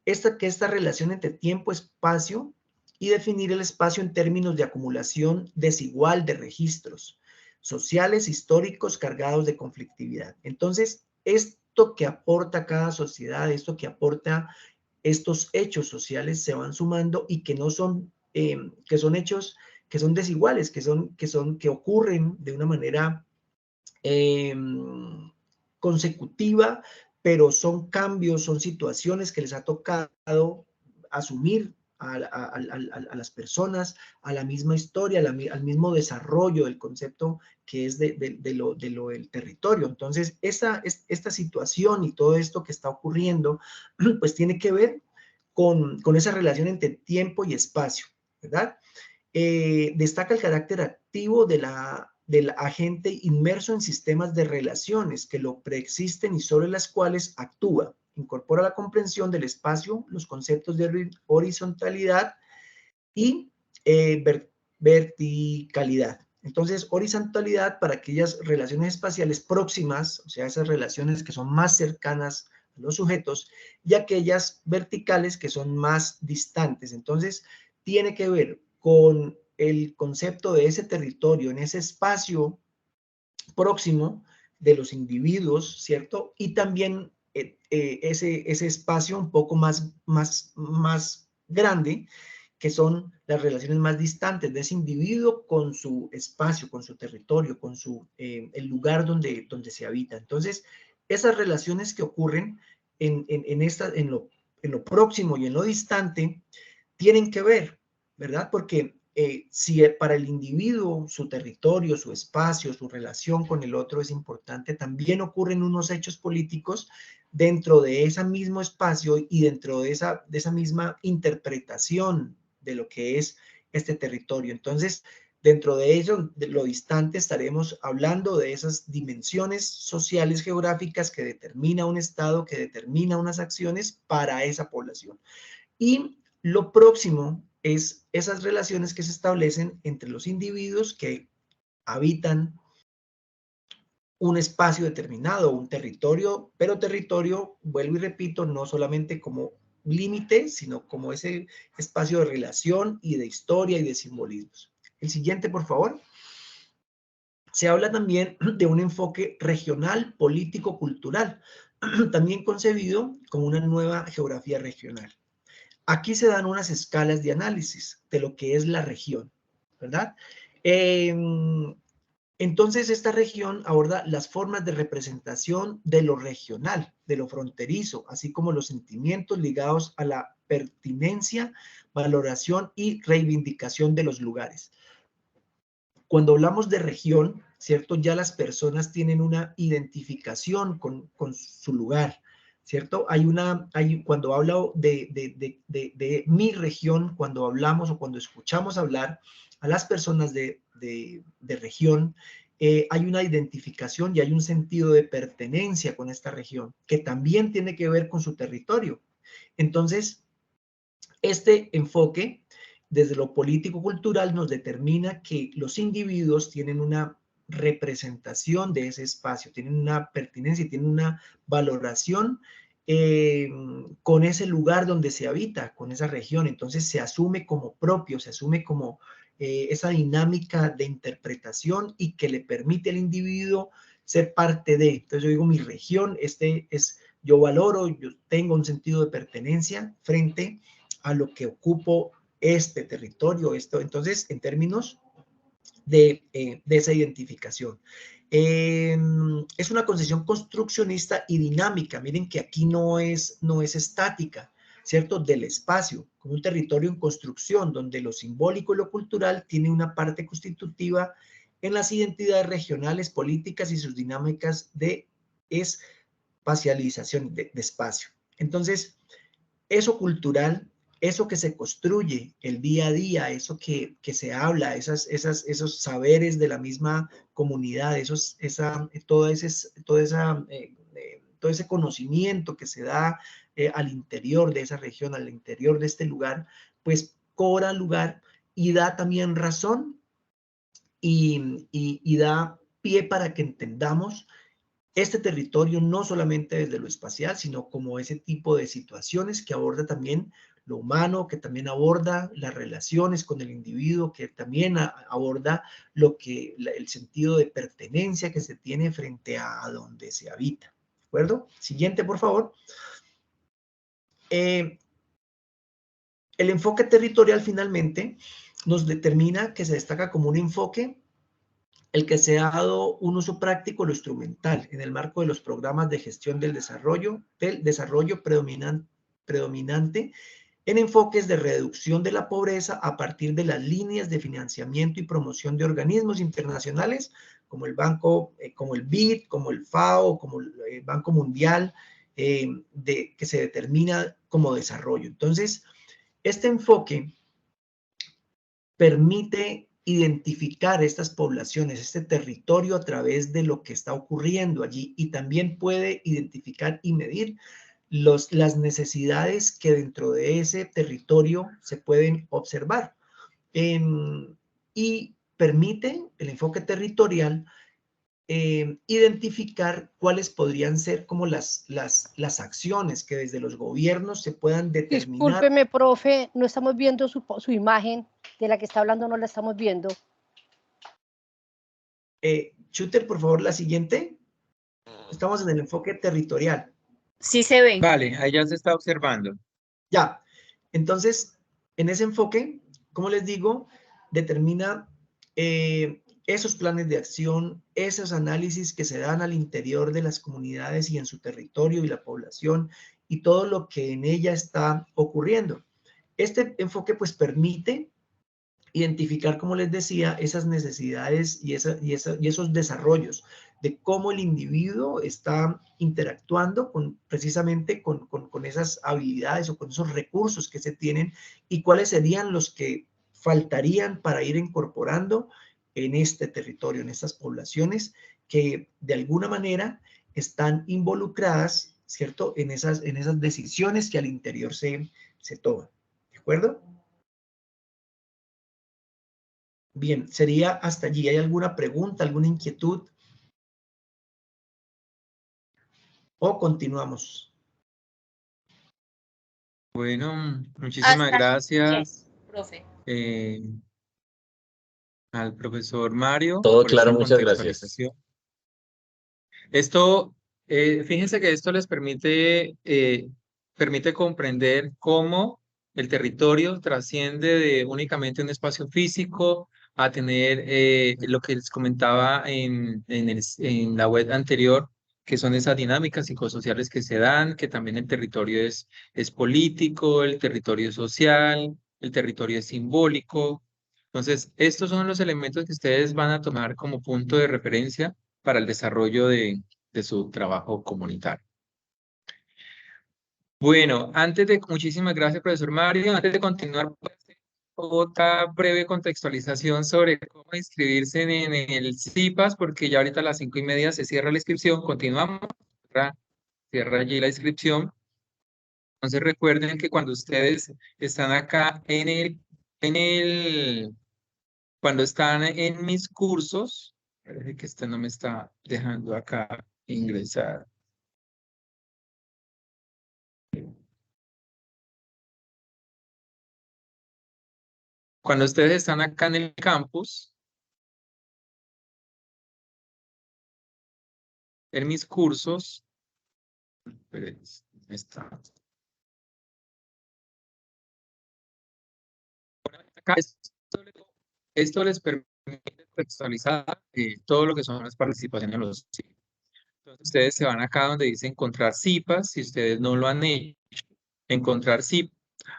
Esta relación entre tiempo, espacio y definir el espacio en términos de acumulación desigual de registros sociales, históricos, cargados de conflictividad. Entonces, esto que aporta cada sociedad, esto que aporta estos hechos sociales se van sumando y que no son, que son hechos que son desiguales, que ocurren de una manera consecutiva, pero son cambios, son situaciones que les ha tocado asumir a las personas, a la misma historia, al mismo desarrollo del concepto que es del territorio. Entonces, esta situación y todo esto que está ocurriendo, pues tiene que ver con esa relación entre tiempo y espacio, ¿verdad? Destaca el carácter activo del agente inmerso en sistemas de relaciones que lo preexisten y sobre las cuales actúa. Incorpora la comprensión del espacio, los conceptos de horizontalidad y verticalidad. Entonces, horizontalidad para aquellas relaciones espaciales próximas, o sea, esas relaciones que son más cercanas a los sujetos, y aquellas verticales que son más distantes. Entonces, tiene que ver con el concepto de ese territorio, en ese espacio próximo de los individuos, ¿cierto? Y también ese espacio un poco más grande, que son las relaciones más distantes de ese individuo con su espacio, con su territorio, con el lugar donde se habita. Entonces, esas relaciones que ocurren en lo próximo y en lo distante tienen que ver, ¿verdad? Porque si para el individuo su territorio, su espacio, su relación con el otro es importante, también ocurren unos hechos políticos dentro de ese mismo espacio y dentro de esa misma interpretación de lo que es este territorio. Entonces, dentro de ello, de lo distante, estaremos hablando de esas dimensiones sociales geográficas que determina un estado, que determina unas acciones para esa población. Y lo próximo es esas relaciones que se establecen entre los individuos que habitan un espacio determinado, un territorio, pero territorio, vuelvo y repito, no solamente como límite, sino como ese espacio de relación y de historia y de simbolismos. El siguiente, por favor. Se habla también de un enfoque regional, político, cultural, también concebido como una nueva geografía regional. Aquí se dan unas escalas de análisis de lo que es la región, ¿verdad? Entonces, esta región aborda las formas de representación de lo regional, de lo fronterizo, así como los sentimientos ligados a la pertinencia, valoración y reivindicación de los lugares. Cuando hablamos de región, ¿cierto? Ya las personas tienen una identificación con su lugar, ¿cierto? Cuando hablo de mi región, cuando hablamos o cuando escuchamos hablar a las personas de región, hay una identificación y hay un sentido de pertenencia con esta región, que también tiene que ver con su territorio. Entonces, este enfoque desde lo político-cultural nos determina que los individuos tienen una representación de ese espacio, tienen una pertinencia, tienen una valoración con ese lugar donde se habita, con esa región. Entonces se asume como propio, se asume como esa dinámica de interpretación y que le permite al individuo ser parte de. Entonces yo digo, mi región, este es yo valoro, yo tengo un sentido de pertenencia frente a lo que ocupo este territorio, esto. Entonces, en términos de esa identificación. Es una concepción construccionista y dinámica. Miren que aquí no es estática, ¿cierto? Del espacio, como un territorio en construcción, donde lo simbólico y lo cultural tiene una parte constitutiva en las identidades regionales, políticas y sus dinámicas de espacialización de espacio. Entonces, eso cultural, eso que se construye el día a día, eso que se habla, esos saberes de la misma comunidad, todo ese conocimiento que se da al interior de esa región, al interior de este lugar, pues cobra lugar y da también razón y da pie para que entendamos este territorio no solamente desde lo espacial, sino como ese tipo de situaciones que aborda también lo humano, que también aborda las relaciones con el individuo, que también aborda el sentido de pertenencia que se tiene frente a donde se habita. ¿De acuerdo? Siguiente, por favor. El enfoque territorial finalmente nos determina que se destaca como un enfoque el que se ha dado un uso práctico lo instrumental en el marco de los programas de gestión del desarrollo predominante en enfoques de reducción de la pobreza a partir de las líneas de financiamiento y promoción de organismos internacionales como el Banco, como el BID, como el FAO, como el Banco Mundial, que se determina como desarrollo. Entonces, este enfoque permite identificar estas poblaciones, este territorio a través de lo que está ocurriendo allí y también puede identificar y medir las necesidades que dentro de ese territorio se pueden observar. Y permite el enfoque territorial identificar cuáles podrían ser como las acciones que desde los gobiernos se puedan determinar. Discúlpeme, profe, no estamos viendo su imagen de la que está hablando, no la estamos viendo. Shooter, por favor, la siguiente. Estamos en el enfoque territorial. Sí se ve. Vale, ahí ya se está observando. Ya, entonces, en ese enfoque, como les digo, determina esos planes de acción, esos análisis que se dan al interior de las comunidades y en su territorio y la población y todo lo que en ella está ocurriendo. Este enfoque pues permite identificar, como les decía, esas necesidades y esos desarrollos de cómo el individuo está interactuando precisamente con esas habilidades o con esos recursos que se tienen y cuáles serían los que faltarían para ir incorporando en este territorio, en estas poblaciones que de alguna manera están involucradas, ¿cierto?, en esas decisiones que al interior se toman. ¿De acuerdo? Bien, sería hasta allí. ¿Hay alguna pregunta, alguna inquietud? ¿O continuamos? Bueno, muchísimas gracias, profe. Al profesor Mario Todo por claro, esta muchas gracias. contextualización. Esto, fíjense que esto les permite comprender cómo el territorio trasciende de únicamente un espacio físico a tener lo que les comentaba en la web anterior, que son esas dinámicas psicosociales que se dan, que también el territorio es político, el territorio es social, el territorio es simbólico. Entonces, estos son los elementos que ustedes van a tomar como punto de referencia para el desarrollo de su trabajo comunitario. Bueno, muchísimas gracias, profesor Mario. Antes de continuar, otra breve contextualización sobre cómo inscribirse en el CIPAS, porque ya ahorita a las 5:30 se cierra la inscripción. Continuamos, cierra allí la inscripción. Entonces recuerden que cuando ustedes están acá cuando están en mis cursos, parece que este no me está dejando acá ingresar. Cuando ustedes están acá en el campus, en mis cursos, Pero está. Acá esto les permite personalizar todo lo que son las participaciones en los CIPAS. Entonces ustedes se van acá donde dice encontrar CIPAS, si ustedes no lo han hecho, encontrar CIPAS.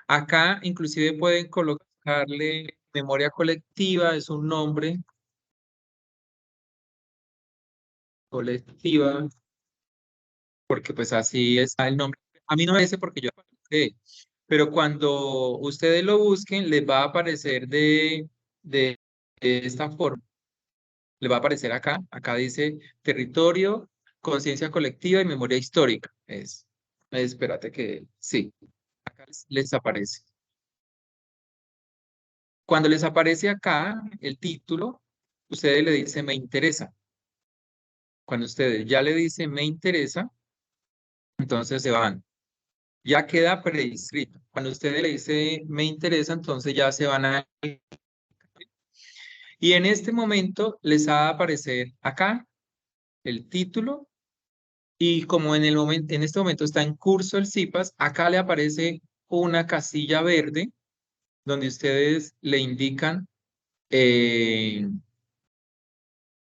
Acá inclusive pueden colocarle memoria colectiva, es un nombre colectiva, porque pues así está el nombre. A mí no me parece porque yo aparece, pero cuando ustedes lo busquen, les va a aparecer de esta forma. Le va a aparecer acá dice territorio, conciencia colectiva y memoria histórica. Espérate que sí, acá les aparece. Cuando les aparece acá el título, ustedes le dicen me interesa. Cuando ustedes ya le dicen me interesa, entonces se van. Ya queda preinscrito. Cuando ustedes le dicen me interesa, entonces ya se van a... Y en este momento les va a aparecer acá el título. Y como en este momento está en curso el CIPAS, acá le aparece una casilla verde donde ustedes le indican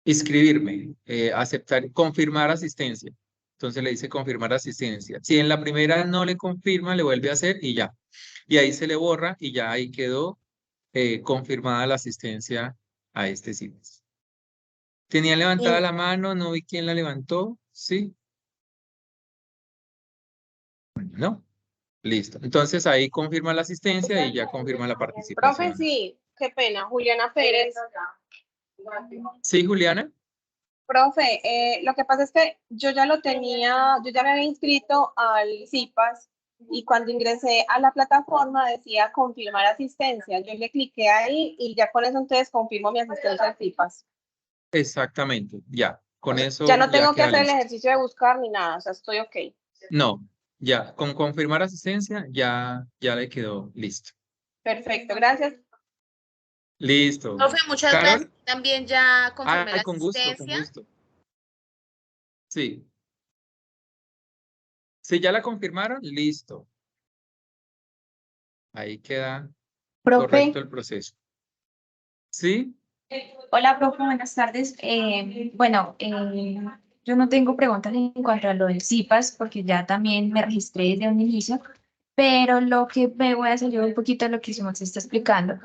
inscribirme, aceptar, confirmar asistencia. Entonces le dice confirmar asistencia. Si en la primera no le confirma, le vuelve a hacer y ya. Y ahí se le borra y ya ahí quedó confirmada la asistencia a este CIPAS. Tenía levantada la mano, no vi quién la levantó, ¿sí? No. Listo. Entonces ahí confirma la asistencia y ya confirma la participación. Profe, sí, qué pena, Juliana Pérez. Sí, Juliana. Profe, lo que pasa es que yo ya me había inscrito al CIPAS y cuando ingresé a la plataforma decía confirmar asistencia. Yo le cliqué ahí y ya con eso entonces confirmo mi asistencia al CIPAS. Exactamente, ya. Con eso Ya no ya tengo que queda hacer el listo. ejercicio de buscar ni nada, o sea, estoy ok. No, ya. Con confirmar asistencia ya le quedó listo. Perfecto, gracias. Listo. Profe, muchas gracias. Carol. También ya confirmé Ay, la con gusto, con asistencia. gusto. Sí. Si ya la confirmaron, listo. Ahí queda correcto Profe, el proceso. ¿Sí? hola, profe, buenas tardes. Yo no tengo preguntas en cuanto a lo del CIPAS, porque ya también me registré desde un inicio, pero lo que me voy a salir un poquito de lo que se está explicando.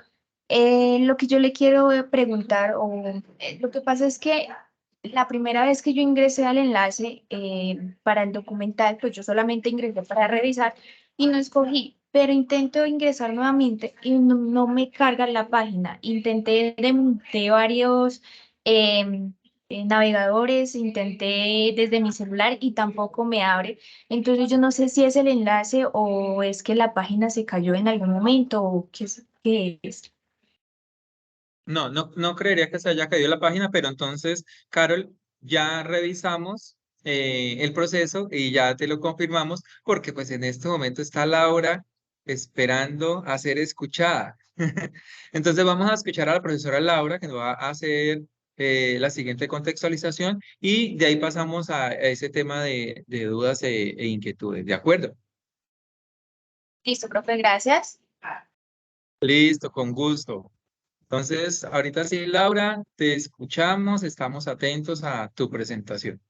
Lo que yo le quiero preguntar, lo que pasa es que la primera vez que yo ingresé al enlace para el documental, pues yo solamente ingresé para revisar y no escogí, pero intento ingresar nuevamente y no me carga la página. Intenté de varios navegadores, intenté desde mi celular y tampoco me abre. Entonces yo no sé si es el enlace o es que la página se cayó en algún momento o qué es. No creería que se haya caído la página, pero entonces, Carol, ya revisamos el proceso y ya te lo confirmamos, porque pues en este momento está Laura esperando a ser escuchada. Entonces vamos a escuchar a la profesora Laura, que nos va a hacer la siguiente contextualización y de ahí pasamos a ese tema de dudas e inquietudes, ¿de acuerdo? Listo, profe, gracias. Listo, con gusto. Entonces, ahorita sí, Laura, te escuchamos, estamos atentos a tu presentación.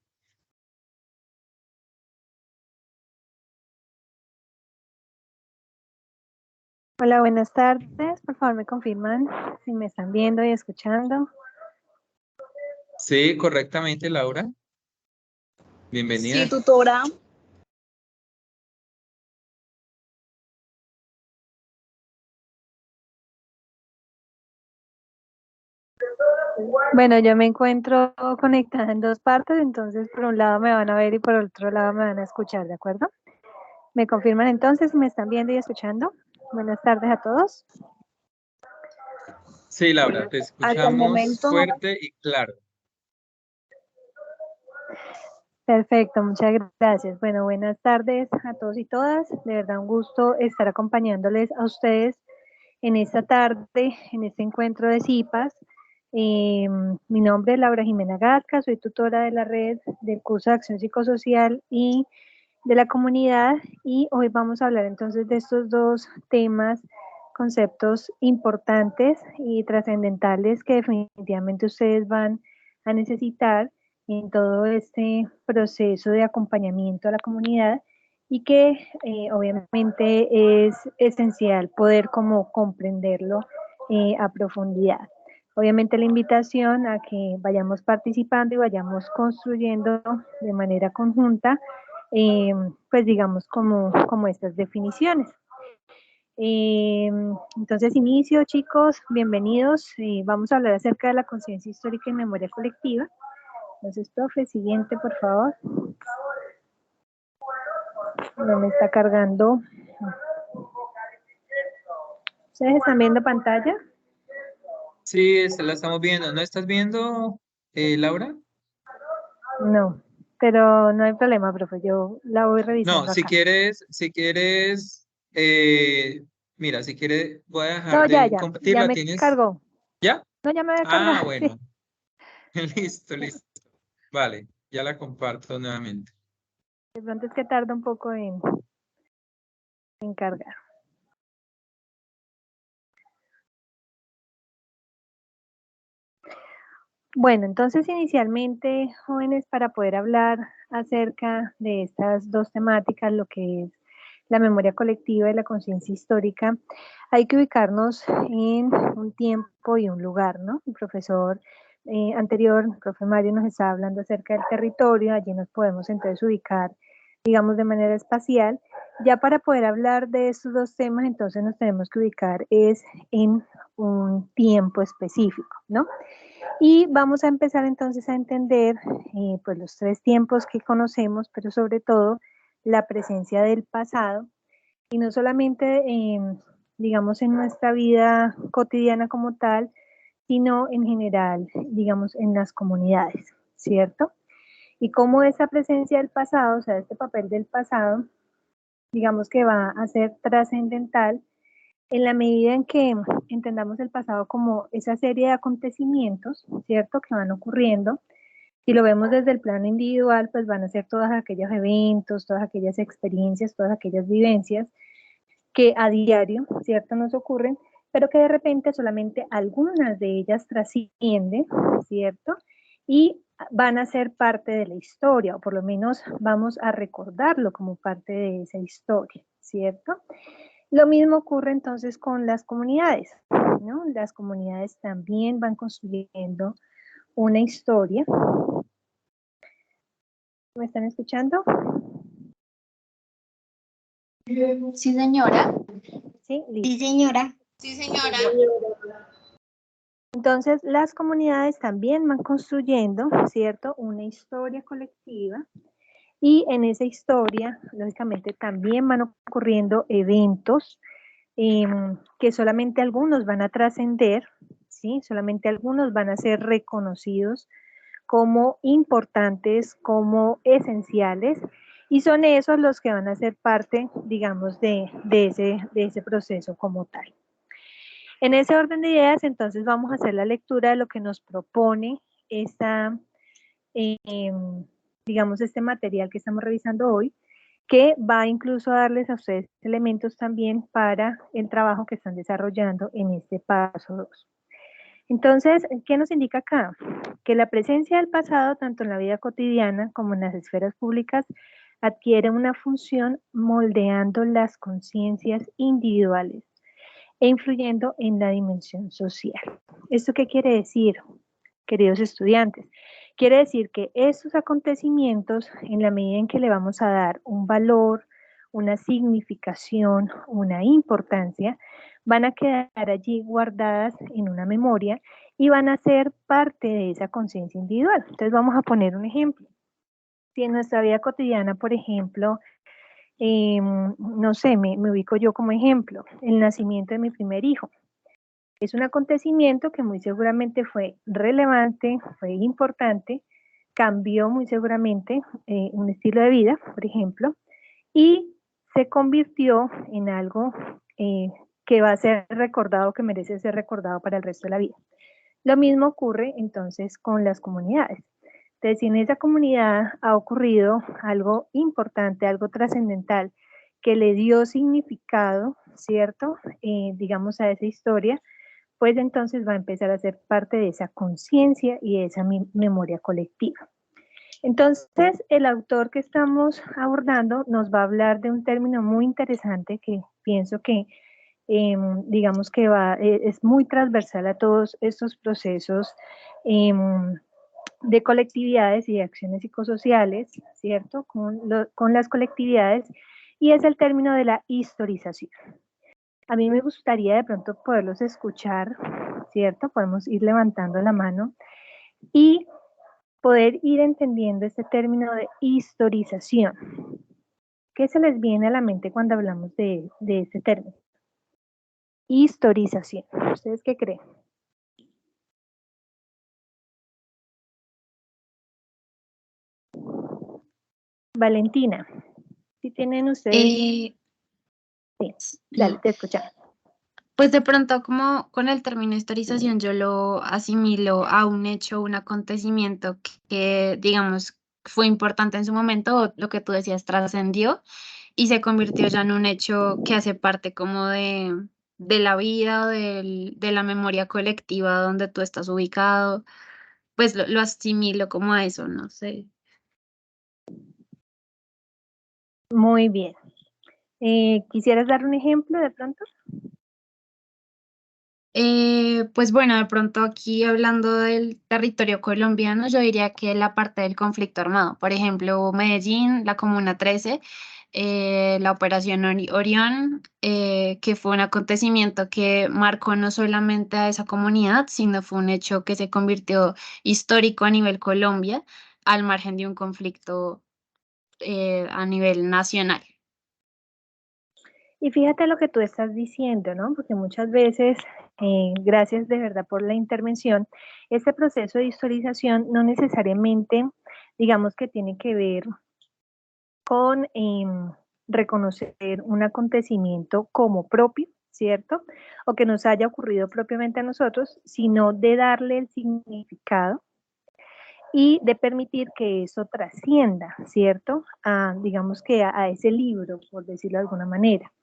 Hola, buenas tardes. Por favor, me confirman si me están viendo y escuchando. Sí, correctamente, Laura. Bienvenida. Sí, tutora. Bueno, yo me encuentro conectada en dos partes, entonces por un lado me van a ver y por otro lado me van a escuchar, ¿de acuerdo? ¿Me confirman entonces si me están viendo y escuchando? Buenas tardes a todos. Sí, Laura, te Hasta el escuchamos momento, fuerte y claro. Perfecto, muchas gracias. Bueno, buenas tardes a todos y todas. De verdad, un gusto estar acompañándoles a ustedes en esta tarde, en este encuentro de CIPAS. Mi nombre es Laura Jimena Gasca, soy tutora de la red del curso de Acción Psicosocial y de la comunidad, y hoy vamos a hablar entonces de estos dos temas, conceptos importantes y trascendentales que definitivamente ustedes van a necesitar en todo este proceso de acompañamiento a la comunidad, y que obviamente es esencial poder como comprenderlo a profundidad. Obviamente la invitación a que vayamos participando y vayamos construyendo de manera conjunta, pues digamos como estas definiciones. Entonces inicio, chicos, bienvenidos. Vamos a hablar acerca de la conciencia histórica y memoria colectiva. Entonces, profe, siguiente, por favor. No me está cargando. ¿Ustedes están viendo pantalla? Sí, la estamos viendo. ¿No estás viendo, Laura? No, pero no hay problema, profe. Yo la voy revisando No, si acá. quieres, mira, si quieres, voy a No, dejar de ya compartirla. me ¿Tienes? cargó. ¿Ya? No, ya me voy a Ah, cargar, sí. bueno. Listo, listo. Vale, ya la comparto nuevamente. De pronto es que tarda un poco en cargar. Bueno, entonces inicialmente, jóvenes, para poder hablar acerca de estas dos temáticas, lo que es la memoria colectiva y la conciencia histórica, hay que ubicarnos en un tiempo y un lugar, ¿no? El profesor anterior, el profe Mario, nos estaba hablando acerca del territorio, allí nos podemos entonces ubicar, digamos, de manera espacial. Ya para poder hablar de estos dos temas, entonces nos tenemos que ubicar es en un tiempo específico, ¿no? Y vamos a empezar entonces a entender pues los tres tiempos que conocemos, pero sobre todo la presencia del pasado, y no solamente digamos en nuestra vida cotidiana como tal, sino en general, digamos, en las comunidades, ¿cierto? Y cómo esa presencia del pasado, o sea, este papel del pasado, digamos que va a ser trascendental en la medida en que entendamos el pasado como esa serie de acontecimientos, ¿cierto?, que van ocurriendo. Si lo vemos desde el plano individual, pues van a ser todos aquellos eventos, todas aquellas experiencias, todas aquellas vivencias que a diario, ¿cierto?, nos ocurren, pero que de repente solamente algunas de ellas trascienden, ¿cierto?, y van a ser parte de la historia, o por lo menos vamos a recordarlo como parte de esa historia, ¿cierto? Lo mismo ocurre entonces con las comunidades, ¿no? Las comunidades también van construyendo una historia. ¿Me están escuchando? Sí, señora. Sí, listo. Sí, señora. Sí, señora. Entonces, las comunidades también van construyendo, ¿cierto?, una historia colectiva, y en esa historia, lógicamente, también van ocurriendo eventos que solamente algunos van a trascender, ¿sí? Solamente algunos van a ser reconocidos como importantes, como esenciales, y son esos los que van a ser parte, digamos, de ese proceso como tal. En ese orden de ideas, entonces vamos a hacer la lectura de lo que nos propone esta, digamos, este material que estamos revisando hoy, que va incluso a darles a ustedes elementos también para el trabajo que están desarrollando en este paso 2. Entonces, ¿qué nos indica acá? Que la presencia del pasado, tanto en la vida cotidiana como en las esferas públicas, adquiere una función moldeando las conciencias individuales e influyendo en la dimensión social. ¿Esto qué quiere decir, queridos estudiantes? Quiere decir que estos acontecimientos, en la medida en que le vamos a dar un valor, una significación, una importancia, van a quedar allí guardadas en una memoria y van a ser parte de esa conciencia individual. Entonces vamos a poner un ejemplo. Si en nuestra vida cotidiana, por ejemplo, no sé, me ubico yo como ejemplo, el nacimiento de mi primer hijo. Es un acontecimiento que muy seguramente fue relevante, fue importante, cambió muy seguramente un estilo de vida, por ejemplo, y se convirtió en algo que va a ser recordado, que merece ser recordado para el resto de la vida. Lo mismo ocurre entonces con las comunidades. Entonces, si en esa comunidad ha ocurrido algo importante, algo trascendental, que le dio significado, ¿cierto? Digamos, a esa historia, pues entonces va a empezar a ser parte de esa conciencia y de esa memoria colectiva. Entonces, el autor que estamos abordando nos va a hablar de un término muy interesante que pienso que, digamos que es muy transversal a todos estos procesos de colectividades y de acciones psicosociales, ¿cierto? Con las colectividades, y es el término de la historización. A mí me gustaría de pronto poderlos escuchar, ¿cierto? Podemos ir levantando la mano y poder ir entendiendo este término de historización. ¿Qué se les viene a la mente cuando hablamos de este término? Historización. ¿Ustedes qué creen? Valentina, ¿sí tienen ustedes? Sí, dale, te escuchamos. Pues de pronto, como con el término historización, yo lo asimilo a un hecho, un acontecimiento que, digamos, fue importante en su momento, o lo que tú decías, trascendió y se convirtió ya en un hecho que hace parte como de la vida, de la memoria colectiva donde tú estás ubicado. Pues lo asimilo como a eso, no sé. Muy bien. ¿Quisieras dar un ejemplo de pronto? Pues bueno, de pronto aquí hablando del territorio colombiano, yo diría que la parte del conflicto armado, por ejemplo, Medellín, la Comuna 13, la Operación Orión, que fue un acontecimiento que marcó no solamente a esa comunidad, sino fue un hecho que se convirtió histórico a nivel Colombia, al margen de un conflicto a nivel nacional. Y fíjate lo que tú estás diciendo, ¿no? Porque muchas veces, gracias de verdad por la intervención, este proceso de historización no necesariamente, digamos que tiene que ver con reconocer un acontecimiento como propio, ¿cierto? O que nos haya ocurrido propiamente a nosotros, sino de darle el significado y de permitir que eso trascienda, ¿cierto? Digamos que a ese libro, por decirlo de alguna manera.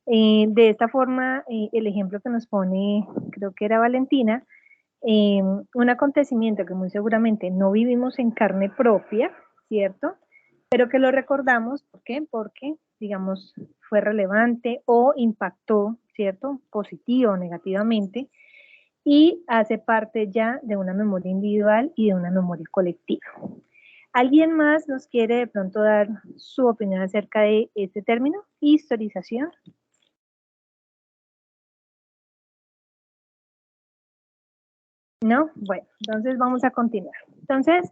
De esta forma, el ejemplo que nos pone, creo que era Valentina, un acontecimiento que muy seguramente no vivimos en carne propia, ¿cierto? Pero que lo recordamos, ¿por qué? Porque, digamos, fue relevante o impactó, ¿cierto? Positivo o negativamente, y hace parte ya de una memoria individual y de una memoria colectiva. ¿Alguien más nos quiere de pronto dar su opinión acerca de este término, historización? ¿No? Bueno, entonces vamos a continuar. Entonces,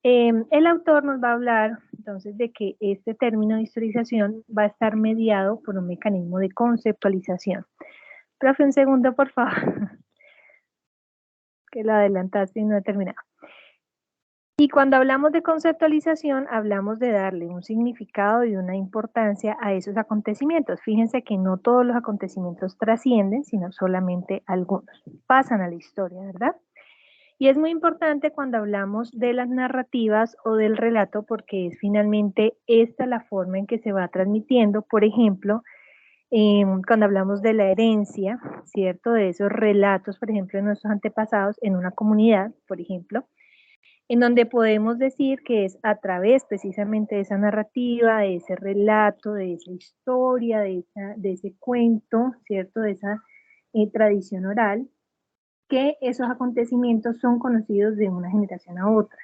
el autor nos va a hablar entonces de que este término de historización va a estar mediado por un mecanismo de conceptualización. Profe, un segundo, por favor, que lo adelantaste y no he terminado. Y cuando hablamos de conceptualización, hablamos de darle un significado y una importancia a esos acontecimientos. Fíjense que no todos los acontecimientos trascienden, sino solamente algunos. Pasan a la historia, ¿verdad? Y es muy importante cuando hablamos de las narrativas o del relato, porque es finalmente esta la forma en que se va transmitiendo. Por ejemplo, cuando hablamos de la herencia, ¿cierto? De esos relatos, por ejemplo, de nuestros antepasados en una comunidad, por ejemplo, en donde podemos decir que es a través precisamente de esa narrativa, de ese relato, de esa historia, de ese cuento, ¿cierto? De esa tradición oral, que esos acontecimientos son conocidos de una generación a otra.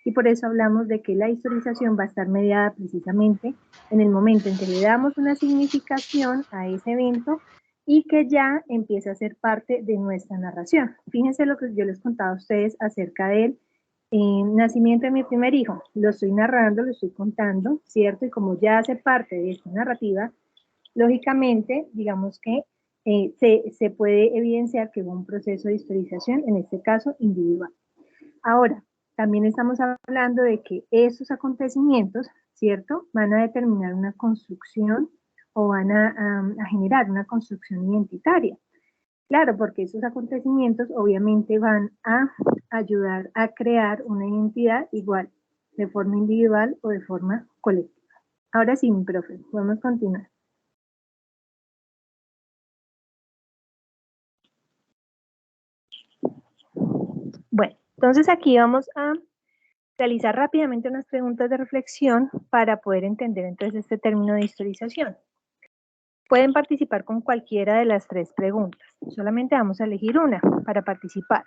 Y por eso hablamos de que la historización va a estar mediada precisamente en el momento en que le damos una significación a ese evento y que ya empieza a ser parte de nuestra narración. Fíjense lo que yo les contaba a ustedes acerca del nacimiento de mi primer hijo. Lo estoy narrando, lo estoy contando, ¿cierto? Y como ya hace parte de esta narrativa, lógicamente, digamos que se puede evidenciar que hubo un proceso de historización, en este caso individual. Ahora, también estamos hablando de que esos acontecimientos, ¿cierto?, van a determinar una construcción o van a generar una construcción identitaria. Claro, porque esos acontecimientos obviamente van a ayudar a crear una identidad igual, de forma individual o de forma colectiva. Ahora sí, mi profe, podemos continuar. Bueno, entonces aquí vamos a realizar rápidamente unas preguntas de reflexión para poder entender entonces este término de historización. Pueden participar con cualquiera de las 3 preguntas. Solamente vamos a elegir una para participar.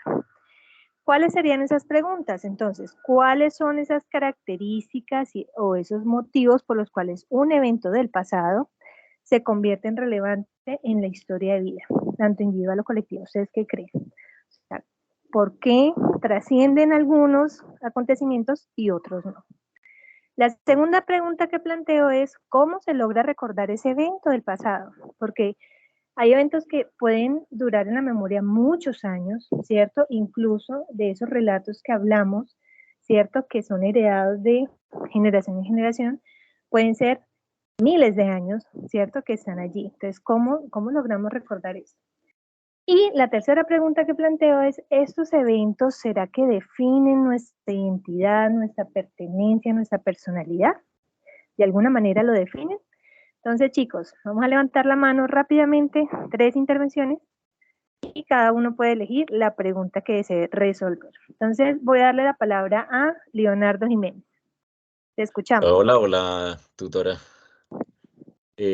¿Cuáles serían esas preguntas? Entonces, ¿cuáles son esas características o esos motivos por los cuales un evento del pasado se convierte en relevante en la historia de vida, tanto individual o colectiva? ¿Ustedes qué creen? O sea, ¿por qué trascienden algunos acontecimientos y otros no? La segunda pregunta que planteo es, ¿cómo se logra recordar ese evento del pasado? Porque hay eventos que pueden durar en la memoria muchos años, ¿cierto? Incluso de esos relatos que hablamos, ¿cierto? Que son heredados de generación en generación, pueden ser miles de años, ¿cierto? Que están allí. Entonces, ¿cómo logramos recordar eso? Y la tercera pregunta que planteo es, ¿estos eventos será que definen nuestra identidad, nuestra pertenencia, nuestra personalidad? ¿De alguna manera lo definen? Entonces, chicos, vamos a levantar la mano rápidamente, 3 intervenciones, y cada uno puede elegir la pregunta que desee resolver. Entonces, voy a darle la palabra a Leonardo Jiménez. Te escuchamos. Hola, tutora.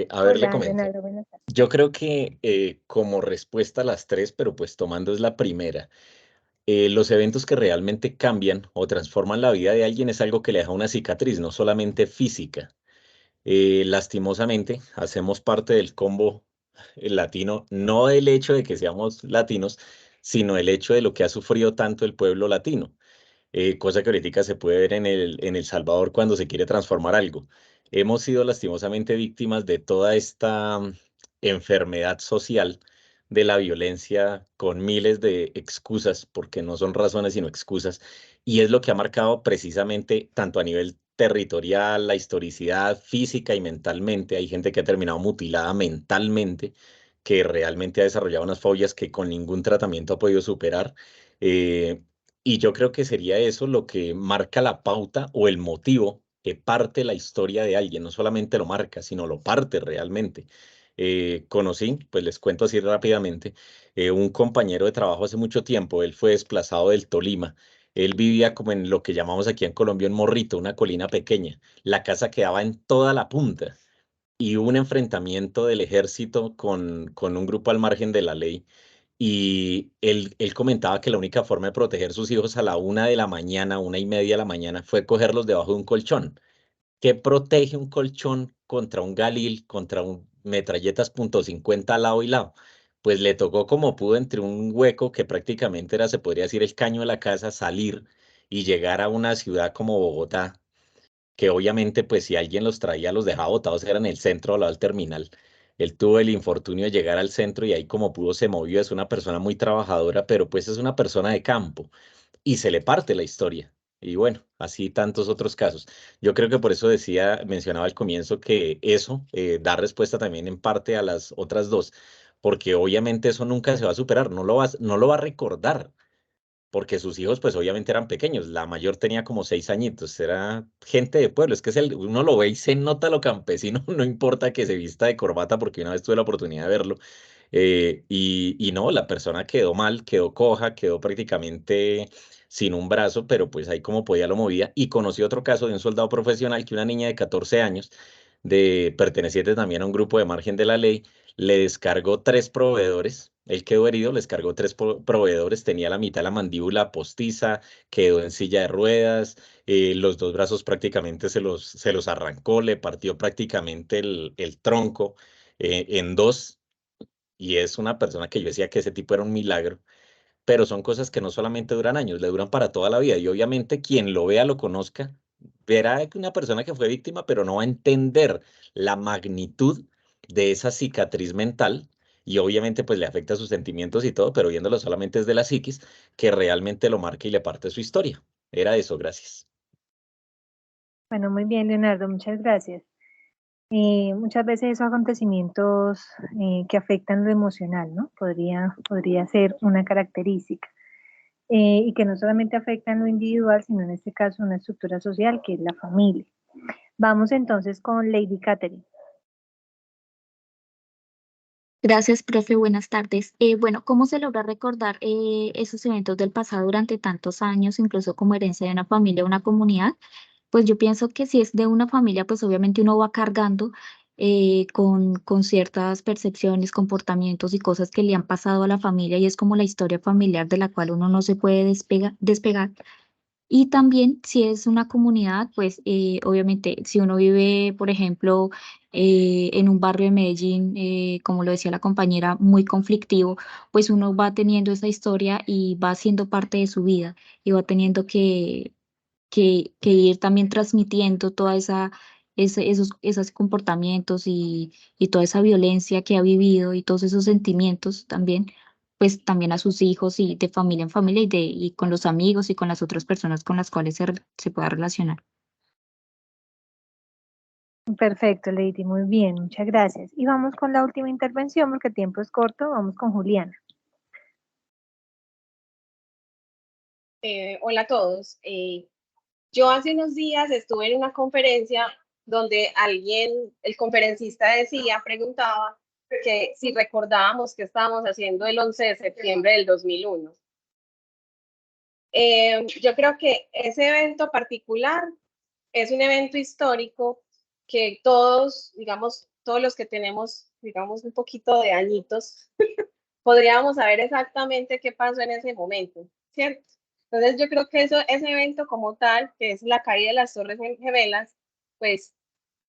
A ver, le Hola, comento. Leonardo, buenas tardes. Yo creo que como respuesta a las 3, pero pues tomando es la primera, los eventos que realmente cambian o transforman la vida de alguien es algo que le deja una cicatriz, no solamente física. Lastimosamente, hacemos parte del combo latino, no el hecho de que seamos latinos, sino el hecho de lo que ha sufrido tanto el pueblo latino, cosa que ahorita se puede ver en El Salvador cuando se quiere transformar algo. Hemos sido lastimosamente víctimas de toda esta enfermedad social de la violencia con miles de excusas, porque no son razones sino excusas, y es lo que ha marcado precisamente tanto a nivel territorial, la historicidad física y mentalmente. Hay gente que ha terminado mutilada mentalmente, que realmente ha desarrollado unas fobias que con ningún tratamiento ha podido superar. Eh, y yo creo que sería eso lo que marca la pauta o el motivo que parte la historia de alguien. No solamente lo marca, sino lo parte realmente. Conocí, pues les cuento así rápidamente, un compañero de trabajo hace mucho tiempo. Él fue desplazado del Tolima. Él vivía como en lo que llamamos aquí en Colombia un morrito, una colina pequeña. La casa quedaba en toda la punta y hubo un enfrentamiento del ejército con un grupo al margen de la ley. Y él comentaba que la única forma de proteger sus hijos a la 1 de la mañana, 1:30 de la mañana, fue cogerlos debajo de un colchón. ¿Qué protege un colchón contra un Galil, contra un metralletas .50 lado y lado? Pues le tocó como pudo entre un hueco que prácticamente era, se podría decir, el caño de la casa, salir y llegar a una ciudad como Bogotá, que obviamente pues si alguien los traía, los dejaba botados, era en el centro al lado del terminal. Él tuvo el infortunio de llegar al centro y ahí como pudo se movió. Es una persona muy trabajadora, pero pues es una persona de campo y se le parte la historia. Y bueno, así tantos otros casos. Yo creo que por eso mencionaba al comienzo que eso da respuesta también en parte a las otras dos, porque obviamente eso nunca se va a superar, no lo va a recordar, porque sus hijos pues obviamente eran pequeños. La mayor tenía como 6 añitos, era gente de pueblo. Es que uno lo ve y se nota lo campesino, no importa que se vista de corbata, porque una vez tuve la oportunidad de verlo. Y no, la persona quedó mal, quedó coja, quedó prácticamente sin un brazo, pero pues ahí como podía lo movía. Y conocí otro caso de un soldado profesional que una niña de 14 años, perteneciente también a un grupo de margen de la ley, le descargó 3 proveedores. Él quedó herido, le descargó 3 proveedores, tenía la mitad de la mandíbula postiza, quedó en silla de ruedas, los 2 brazos prácticamente se los arrancó, le partió prácticamente el tronco en dos. Y es una persona que yo decía que ese tipo era un milagro, pero son cosas que no solamente duran años, le duran para toda la vida. Y obviamente quien lo vea, lo conozca, verá que una persona que fue víctima, pero no va a entender la magnitud de esa cicatriz mental. Y obviamente pues le afecta sus sentimientos y todo, pero viéndolo solamente desde la psiquis, que realmente lo marca y le parte su historia. Era eso, gracias. Bueno, muy bien, Leonardo, muchas gracias. Muchas veces esos acontecimientos que afectan lo emocional, ¿no? Podría ser una característica. Y que no solamente afectan lo individual, sino en este caso una estructura social que es la familia. Vamos entonces con Lady Catherine. Gracias, profe. Buenas tardes. Bueno, ¿cómo se logra recordar esos eventos del pasado durante tantos años, incluso como herencia de una familia o una comunidad? Pues yo pienso que si es de una familia, pues obviamente uno va cargando con ciertas percepciones, comportamientos y cosas que le han pasado a la familia y es como la historia familiar de la cual uno no se puede despegar. Y también si es una comunidad, pues obviamente si uno vive, por ejemplo, en un barrio de Medellín, como lo decía la compañera, muy conflictivo, pues uno va teniendo esa historia y va siendo parte de su vida y va teniendo que ir también transmitiendo toda esos comportamientos y toda esa violencia que ha vivido y todos esos sentimientos también, pues también a sus hijos y de familia en familia y con los amigos y con las otras personas con las cuales se pueda relacionar. Perfecto, Lady, muy bien, muchas gracias. Y vamos con la última intervención porque el tiempo es corto, vamos con Juliana. Hola a todos. Yo hace unos días estuve en una conferencia donde el conferencista preguntaba que si recordábamos qué estábamos haciendo el 11 de septiembre del 2001. Yo creo que ese evento particular es un evento histórico que todos, digamos, todos los que tenemos, digamos, un poquito de añitos, podríamos saber exactamente qué pasó en ese momento, ¿cierto? Entonces yo creo que ese evento como tal, que es la caída de las Torres Gemelas, pues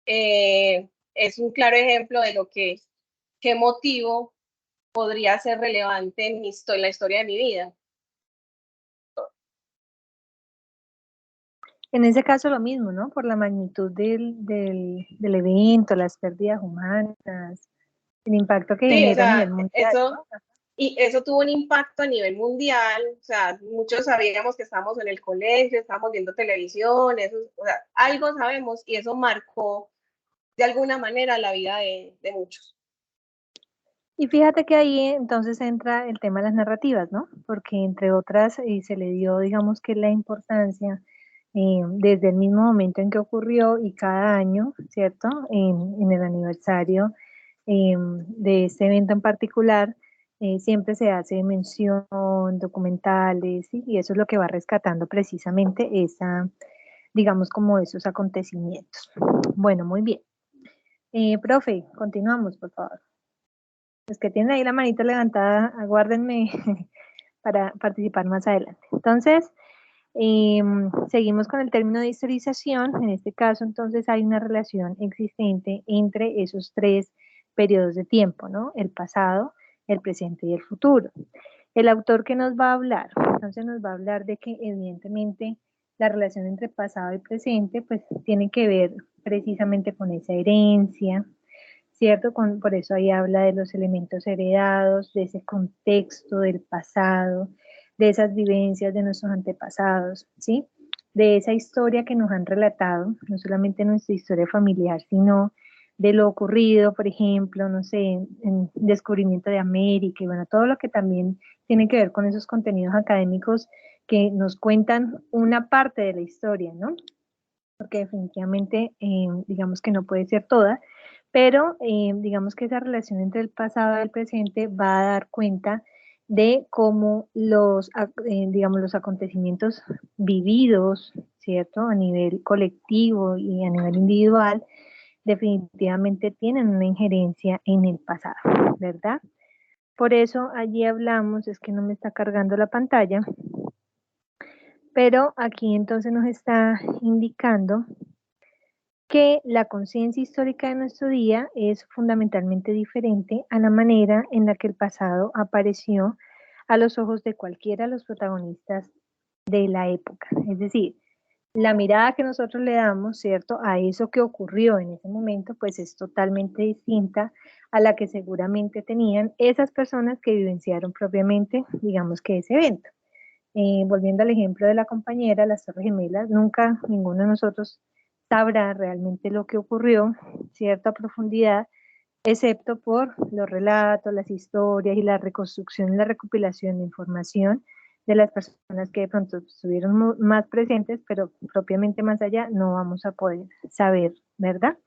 es un claro ejemplo de qué motivo podría ser relevante en la historia de mi vida. En ese caso lo mismo, ¿no? Por la magnitud del evento, las pérdidas humanas, el impacto que Sí, o genera a nivel sea, mundial, ¿no? eso tuvo un impacto a nivel mundial, o sea, muchos sabíamos que estábamos en el colegio, estábamos viendo televisión, o sea, algo sabemos y eso marcó de alguna manera la vida de muchos. Y fíjate que ahí entonces entra el tema de las narrativas, ¿no? Porque entre otras se le dio, digamos que la importancia desde el mismo momento en que ocurrió y cada año, ¿cierto? En el aniversario de este evento en particular, siempre se hace mención, documentales, ¿sí? Y eso es lo que va rescatando precisamente digamos, como esos acontecimientos. Bueno, muy bien. Profe, continuamos, por favor. Los que tienen ahí la manita levantada, aguárdenme para participar más adelante. Entonces, seguimos con el término de historización. En este caso, entonces, hay una relación existente entre esos tres periodos de tiempo, ¿no? El pasado, el presente y el futuro. El autor que nos va a hablar, entonces nos va a hablar de que evidentemente la relación entre pasado y presente, pues tiene que ver precisamente con esa herencia, ¿cierto? Por eso ahí habla de los elementos heredados, de ese contexto del pasado, de esas vivencias de nuestros antepasados, ¿sí? De esa historia que nos han relatado, no solamente nuestra historia familiar, sino de lo ocurrido, por ejemplo, no sé, en descubrimiento de América, y bueno, todo lo que también tiene que ver con esos contenidos académicos que nos cuentan una parte de la historia, ¿no? Porque definitivamente, digamos que no puede ser toda, pero digamos que esa relación entre el pasado y el presente va a dar cuenta de cómo digamos, los acontecimientos vividos, ¿cierto? A nivel colectivo y a nivel individual, definitivamente tienen una injerencia en el pasado, ¿verdad? Por eso allí hablamos, es que no me está cargando la pantalla, pero aquí entonces nos está indicando que la conciencia histórica de nuestro día es fundamentalmente diferente a la manera en la que el pasado apareció a los ojos de cualquiera de los protagonistas de la época. Es decir, la mirada que nosotros le damos, ¿cierto?, a eso que ocurrió en ese momento, pues es totalmente distinta a la que seguramente tenían esas personas que vivenciaron propiamente, digamos que ese evento. Volviendo al ejemplo de la compañera, las Torres Gemelas, nunca ninguno de nosotros sabrá realmente lo que ocurrió, ¿cierto? A profundidad, excepto por los relatos, las historias y la reconstrucción y la recopilación de información de las personas que de pronto estuvieron más presentes, pero propiamente más allá no vamos a poder saber, ¿verdad?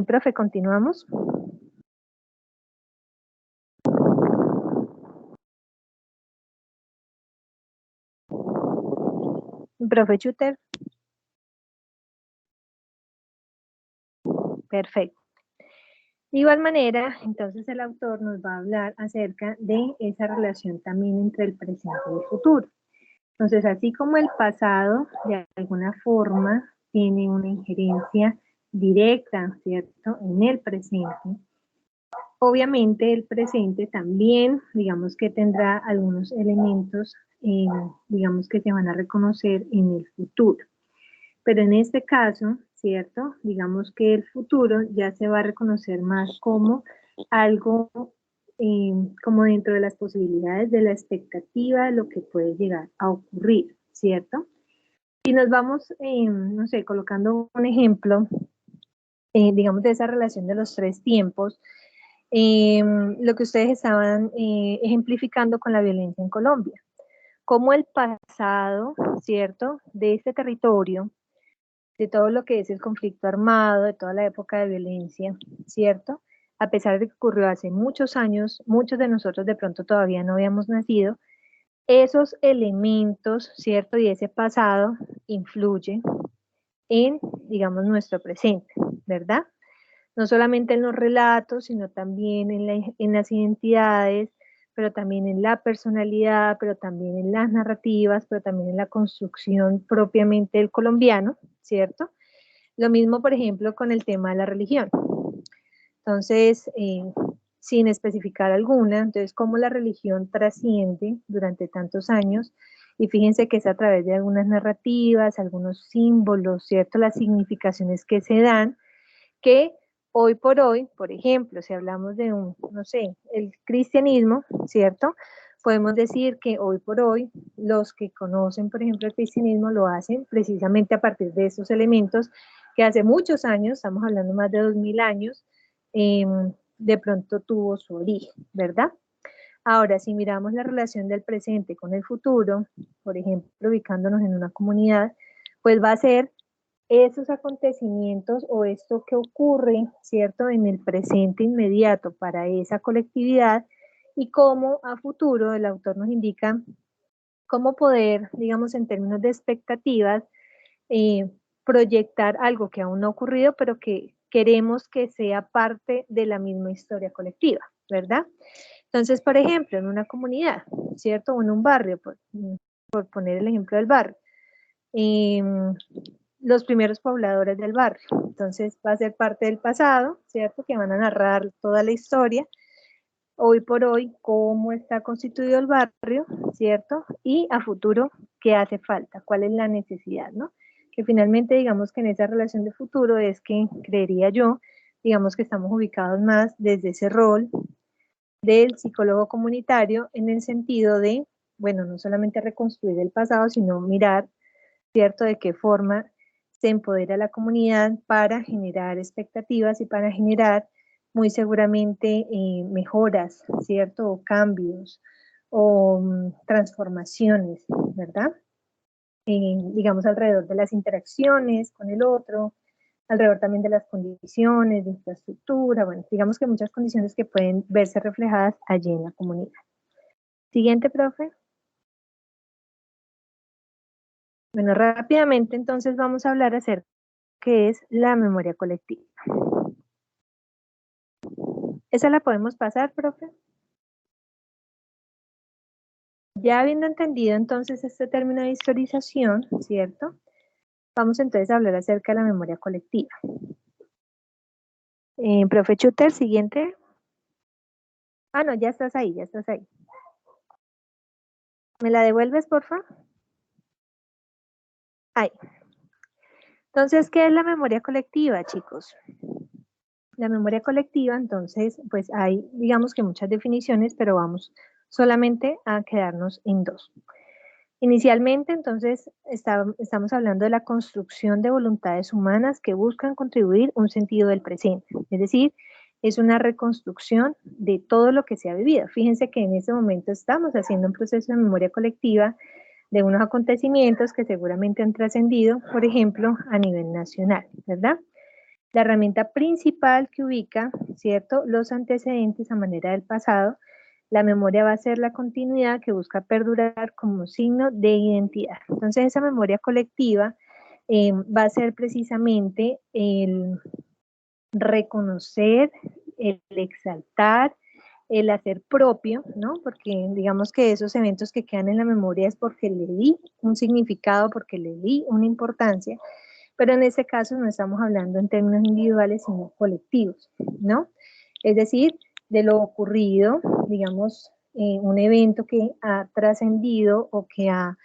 Profe, continuamos. Profe Chuter. Perfecto. De igual manera, entonces el autor nos va a hablar acerca de esa relación también entre el presente y el futuro. Entonces, así como el pasado de alguna forma tiene una injerencia directa, ¿cierto?, en el presente, obviamente el presente también, digamos que tendrá algunos elementos, digamos que se van a reconocer en el futuro. Pero en este caso, ¿cierto? Digamos que el futuro ya se va a reconocer más como algo, como dentro de las posibilidades de la expectativa de lo que puede llegar a ocurrir, ¿cierto? Y nos vamos, no sé, colocando un ejemplo, digamos, de esa relación de los tres tiempos, lo que ustedes estaban ejemplificando con la violencia en Colombia. Como el pasado, ¿cierto?, de este territorio, de todo lo que es el conflicto armado, de toda la época de violencia, ¿cierto? A pesar de que ocurrió hace muchos años, muchos de nosotros de pronto todavía no habíamos nacido, esos elementos, ¿cierto? Y ese pasado influye en, digamos, nuestro presente, ¿verdad? No solamente en los relatos, sino también en las identidades, pero también en la personalidad, pero también en las narrativas, pero también en la construcción propiamente del colombiano, ¿cierto? Lo mismo, por ejemplo, con el tema de la religión. Entonces, sin especificar alguna, entonces, cómo la religión trasciende durante tantos años, y fíjense que es a través de algunas narrativas, algunos símbolos, ¿cierto? Las significaciones que se dan, que hoy por hoy, por ejemplo, si hablamos de no sé, el cristianismo, ¿cierto? Podemos decir que hoy por hoy los que conocen, por ejemplo, el cristianismo lo hacen precisamente a partir de esos elementos que hace muchos años, estamos hablando más de 2000 años, de pronto tuvo su origen, ¿verdad? Ahora, si miramos la relación del presente con el futuro, por ejemplo, ubicándonos en una comunidad, pues va a ser esos acontecimientos o esto que ocurre, ¿cierto?, en el presente inmediato para esa colectividad, y cómo a futuro el autor nos indica cómo poder, digamos, en términos de expectativas, proyectar algo que aún no ha ocurrido, pero que queremos que sea parte de la misma historia colectiva, ¿verdad? Entonces, por ejemplo, en una comunidad, ¿cierto?, o en un barrio, por poner el ejemplo del barrio, los primeros pobladores del barrio. Entonces va a ser parte del pasado, ¿cierto? Que van a narrar toda la historia, hoy por hoy, cómo está constituido el barrio, ¿cierto? Y a futuro, ¿qué hace falta? ¿Cuál es la necesidad, no? Que finalmente, digamos que en esa relación de futuro es que, creería yo, digamos que estamos ubicados más desde ese rol del psicólogo comunitario en el sentido de, bueno, no solamente reconstruir el pasado, sino mirar, ¿cierto?, de qué forma se empodera la comunidad para generar expectativas y para generar muy seguramente mejoras, ¿cierto?, o cambios o transformaciones, ¿verdad? Digamos, alrededor de las interacciones con el otro, alrededor también de las condiciones de infraestructura, bueno, digamos que muchas condiciones que pueden verse reflejadas allí en la comunidad. Siguiente, profe. Bueno, rápidamente entonces vamos a hablar acerca de qué es la memoria colectiva. ¿Esa la podemos pasar, profe? Ya habiendo entendido entonces este término de historización, ¿cierto? Vamos entonces a hablar acerca de la memoria colectiva. Profe Chuter, siguiente. Ah, no, ya estás ahí, ya estás ahí. ¿Me la devuelves, por favor? Ahí. Entonces, ¿qué es la memoria colectiva, chicos? La memoria colectiva, entonces, pues hay, digamos que muchas definiciones, pero vamos solamente a quedarnos en dos. Inicialmente, entonces, estamos hablando de la construcción de voluntades humanas que buscan contribuir un sentido del presente, es decir, es una reconstrucción de todo lo que se ha vivido. Fíjense que en ese momento estamos haciendo un proceso de memoria colectiva de unos acontecimientos que seguramente han trascendido, por ejemplo, a nivel nacional, ¿verdad? La herramienta principal que ubica, ¿cierto?, los antecedentes a manera del pasado. La memoria va a ser la continuidad que busca perdurar como signo de identidad. Entonces, esa memoria colectiva va a ser precisamente el reconocer, el exaltar, el hacer propio, ¿no? Porque digamos que esos eventos que quedan en la memoria es porque le di un significado, porque le di una importancia, pero en este caso no estamos hablando en términos individuales, sino colectivos, ¿no? Es decir, de lo ocurrido, digamos, un evento que ha trascendido o que ha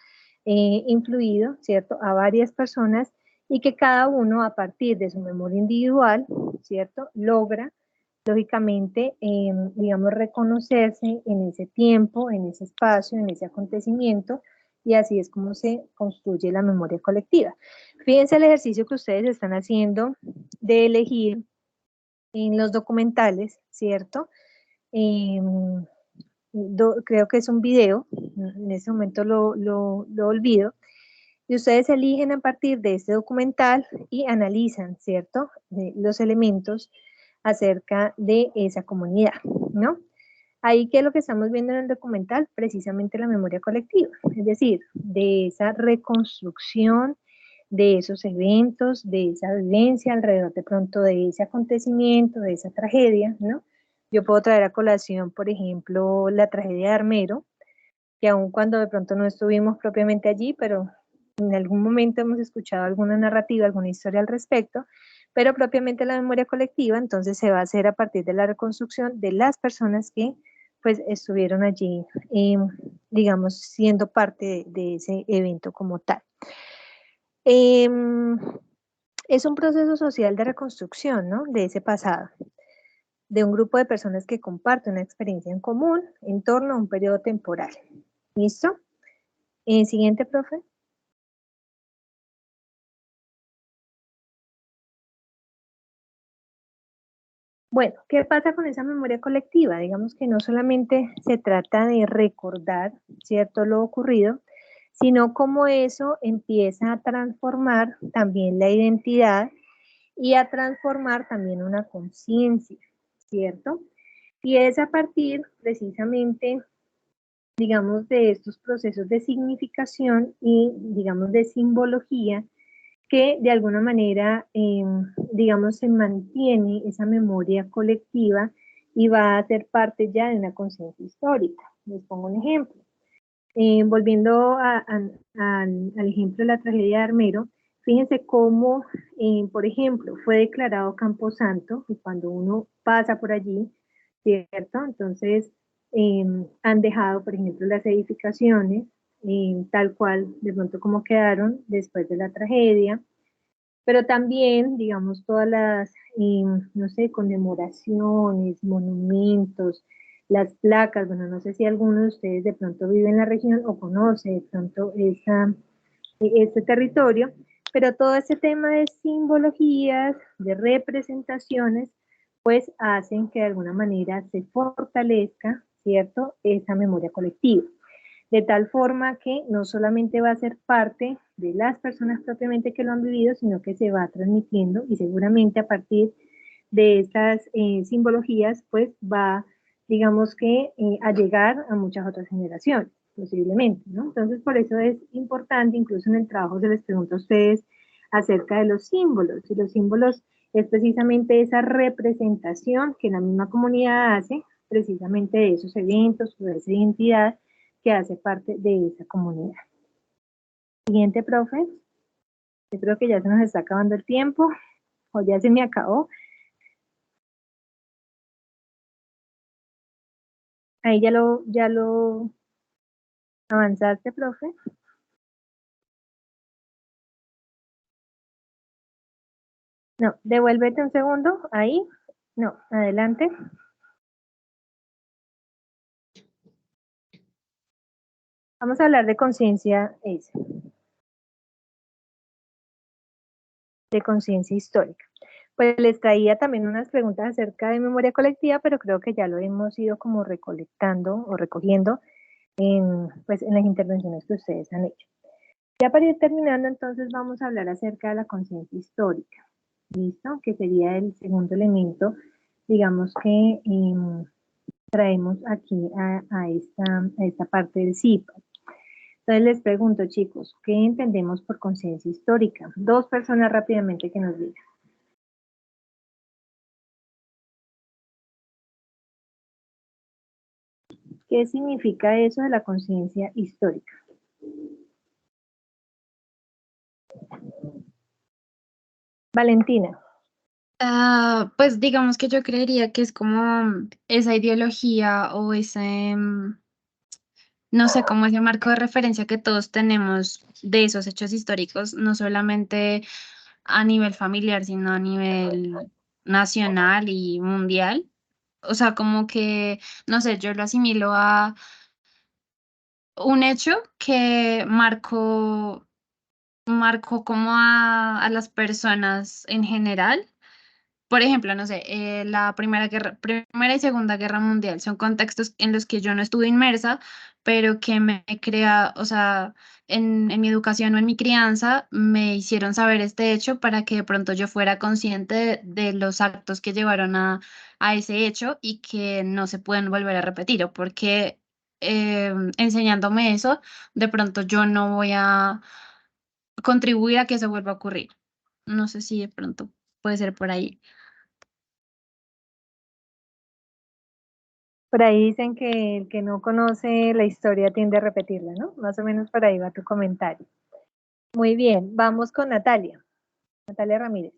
influido, ¿cierto?, a varias personas y que cada uno a partir de su memoria individual, ¿cierto?, logra, lógicamente, digamos, reconocerse en ese tiempo, en ese espacio, en ese acontecimiento, y así es como se construye la memoria colectiva. Fíjense el ejercicio que ustedes están haciendo de elegir en los documentales, ¿cierto? Creo que es un video, en ese momento lo olvido, y ustedes eligen a partir de este documental y analizan, ¿cierto?, los elementos acerca de esa comunidad, ¿no? Ahí, ¿qué es lo que estamos viendo en el documental? Precisamente la memoria colectiva, es decir, de esa reconstrucción de esos eventos, de esa vivencia alrededor de pronto de ese acontecimiento, de esa tragedia, ¿no? Yo puedo traer a colación, por ejemplo, la tragedia de Armero, que aun cuando de pronto no estuvimos propiamente allí, pero en algún momento hemos escuchado alguna narrativa, alguna historia al respecto, pero propiamente la memoria colectiva entonces se va a hacer a partir de la reconstrucción de las personas que pues estuvieron allí, digamos, siendo parte de ese evento como tal. Es un proceso social de reconstrucción, ¿no?, de ese pasado, de un grupo de personas que comparten una experiencia en común en torno a un periodo temporal. ¿Listo? Siguiente, profe. Bueno, ¿qué pasa con esa memoria colectiva? Digamos que no solamente se trata de recordar, ¿cierto?, lo ocurrido, sino cómo eso empieza a transformar también la identidad y a transformar también una conciencia, ¿cierto? Y es a partir precisamente, digamos, de estos procesos de significación y, digamos, de simbología que de alguna manera, digamos, se mantiene esa memoria colectiva y va a ser parte ya de una conciencia histórica. Les pongo un ejemplo. Volviendo al ejemplo de la tragedia de Armero, fíjense cómo, por ejemplo, fue declarado camposanto, y cuando uno pasa por allí, ¿cierto? Entonces, han dejado, por ejemplo, las edificaciones, tal cual de pronto como quedaron después de la tragedia, pero también, digamos, todas las, no sé, conmemoraciones, monumentos, las placas, bueno, no sé si alguno de ustedes de pronto vive en la región o conoce de pronto este territorio, pero todo ese tema de simbologías, de representaciones, pues hacen que de alguna manera se fortalezca, ¿cierto?, esa memoria colectiva. De tal forma que no solamente va a ser parte de las personas propiamente que lo han vivido, sino que se va transmitiendo y seguramente a partir de estas simbologías, pues va, digamos que, a llegar a muchas otras generaciones, posiblemente, ¿no? Entonces, por eso es importante, incluso en el trabajo se les pregunta a ustedes acerca de los símbolos, y los símbolos es precisamente esa representación que la misma comunidad hace, precisamente de esos eventos, de esa identidad, que hace parte de esa comunidad. Siguiente, profe. Yo creo que ya se nos está acabando el tiempo, o ya se me acabó. Ahí ya lo avanzaste, profe. No, devuélvete un segundo, ahí. No, adelante. Vamos a hablar de conciencia de conciencia histórica. Pues les traía también unas preguntas acerca de memoria colectiva, pero creo que ya lo hemos ido como recolectando o recogiendo pues, en las intervenciones que ustedes han hecho. Ya para ir terminando, entonces vamos a hablar acerca de la conciencia histórica, ¿listo? Que sería el segundo elemento, digamos, que traemos aquí a esta parte del CIPA. Entonces les pregunto, chicos, ¿qué entendemos por conciencia histórica? Dos personas rápidamente que nos digan. ¿Qué significa eso de la conciencia histórica? Valentina. Pues digamos que yo creería que es como esa ideología o ese, no sé, como ese marco de referencia que todos tenemos de esos hechos históricos, no solamente a nivel familiar, sino a nivel nacional y mundial. O sea, como que, no sé, yo lo asimilo a un hecho que marcó como a las personas en general. Por ejemplo, no sé, la Primera y Segunda Guerra Mundial son contextos en los que yo no estuve inmersa, pero que me crea, o sea, en mi educación o en mi crianza me hicieron saber este hecho para que de pronto yo fuera consciente de los actos que llevaron a ese hecho y que no se pueden volver a repetir, o porque enseñándome eso, de pronto yo no voy a contribuir a que eso vuelva a ocurrir. No sé si de pronto puede ser por ahí. Por ahí dicen que el que no conoce la historia tiende a repetirla, ¿no? Más o menos por ahí va tu comentario. Muy bien, vamos con Natalia. Natalia Ramírez.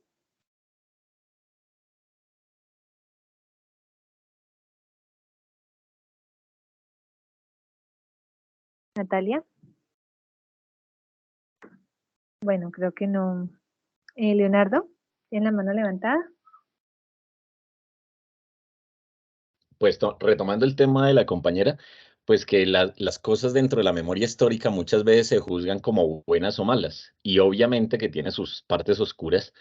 Natalia. Bueno, creo que no. Leonardo, ¿tiene la mano levantada? Pues retomando el tema de la compañera, pues que las cosas dentro de la memoria histórica muchas veces se juzgan como buenas o malas, y obviamente que tiene sus partes oscuras,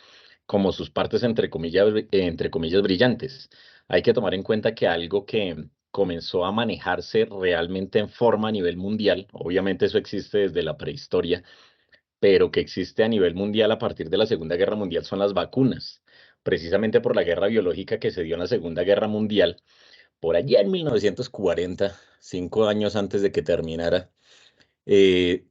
como sus partes entre comillas brillantes. Hay que tomar en cuenta que algo que comenzó a manejarse realmente en forma a nivel mundial, obviamente eso existe desde la prehistoria, pero que existe a nivel mundial a partir de la Segunda Guerra Mundial son las vacunas, precisamente por la guerra biológica que se dio en la Segunda Guerra Mundial por allá en 1940, 5 años antes de que terminara,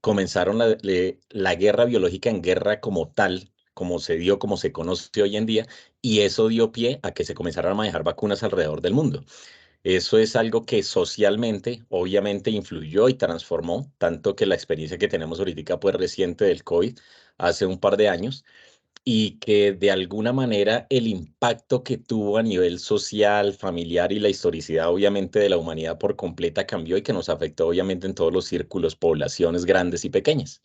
comenzaron la guerra biológica en guerra como tal, como se dio, como se conoce hoy en día, y eso dio pie a que se comenzaran a manejar vacunas alrededor del mundo. Eso es algo que socialmente, obviamente, influyó y transformó, tanto que la experiencia que tenemos ahorita, pues reciente del COVID, hace un par de años, y que de alguna manera el impacto que tuvo a nivel social, familiar y la historicidad obviamente de la humanidad por completa cambió y que nos afectó obviamente en todos los círculos, poblaciones grandes y pequeñas.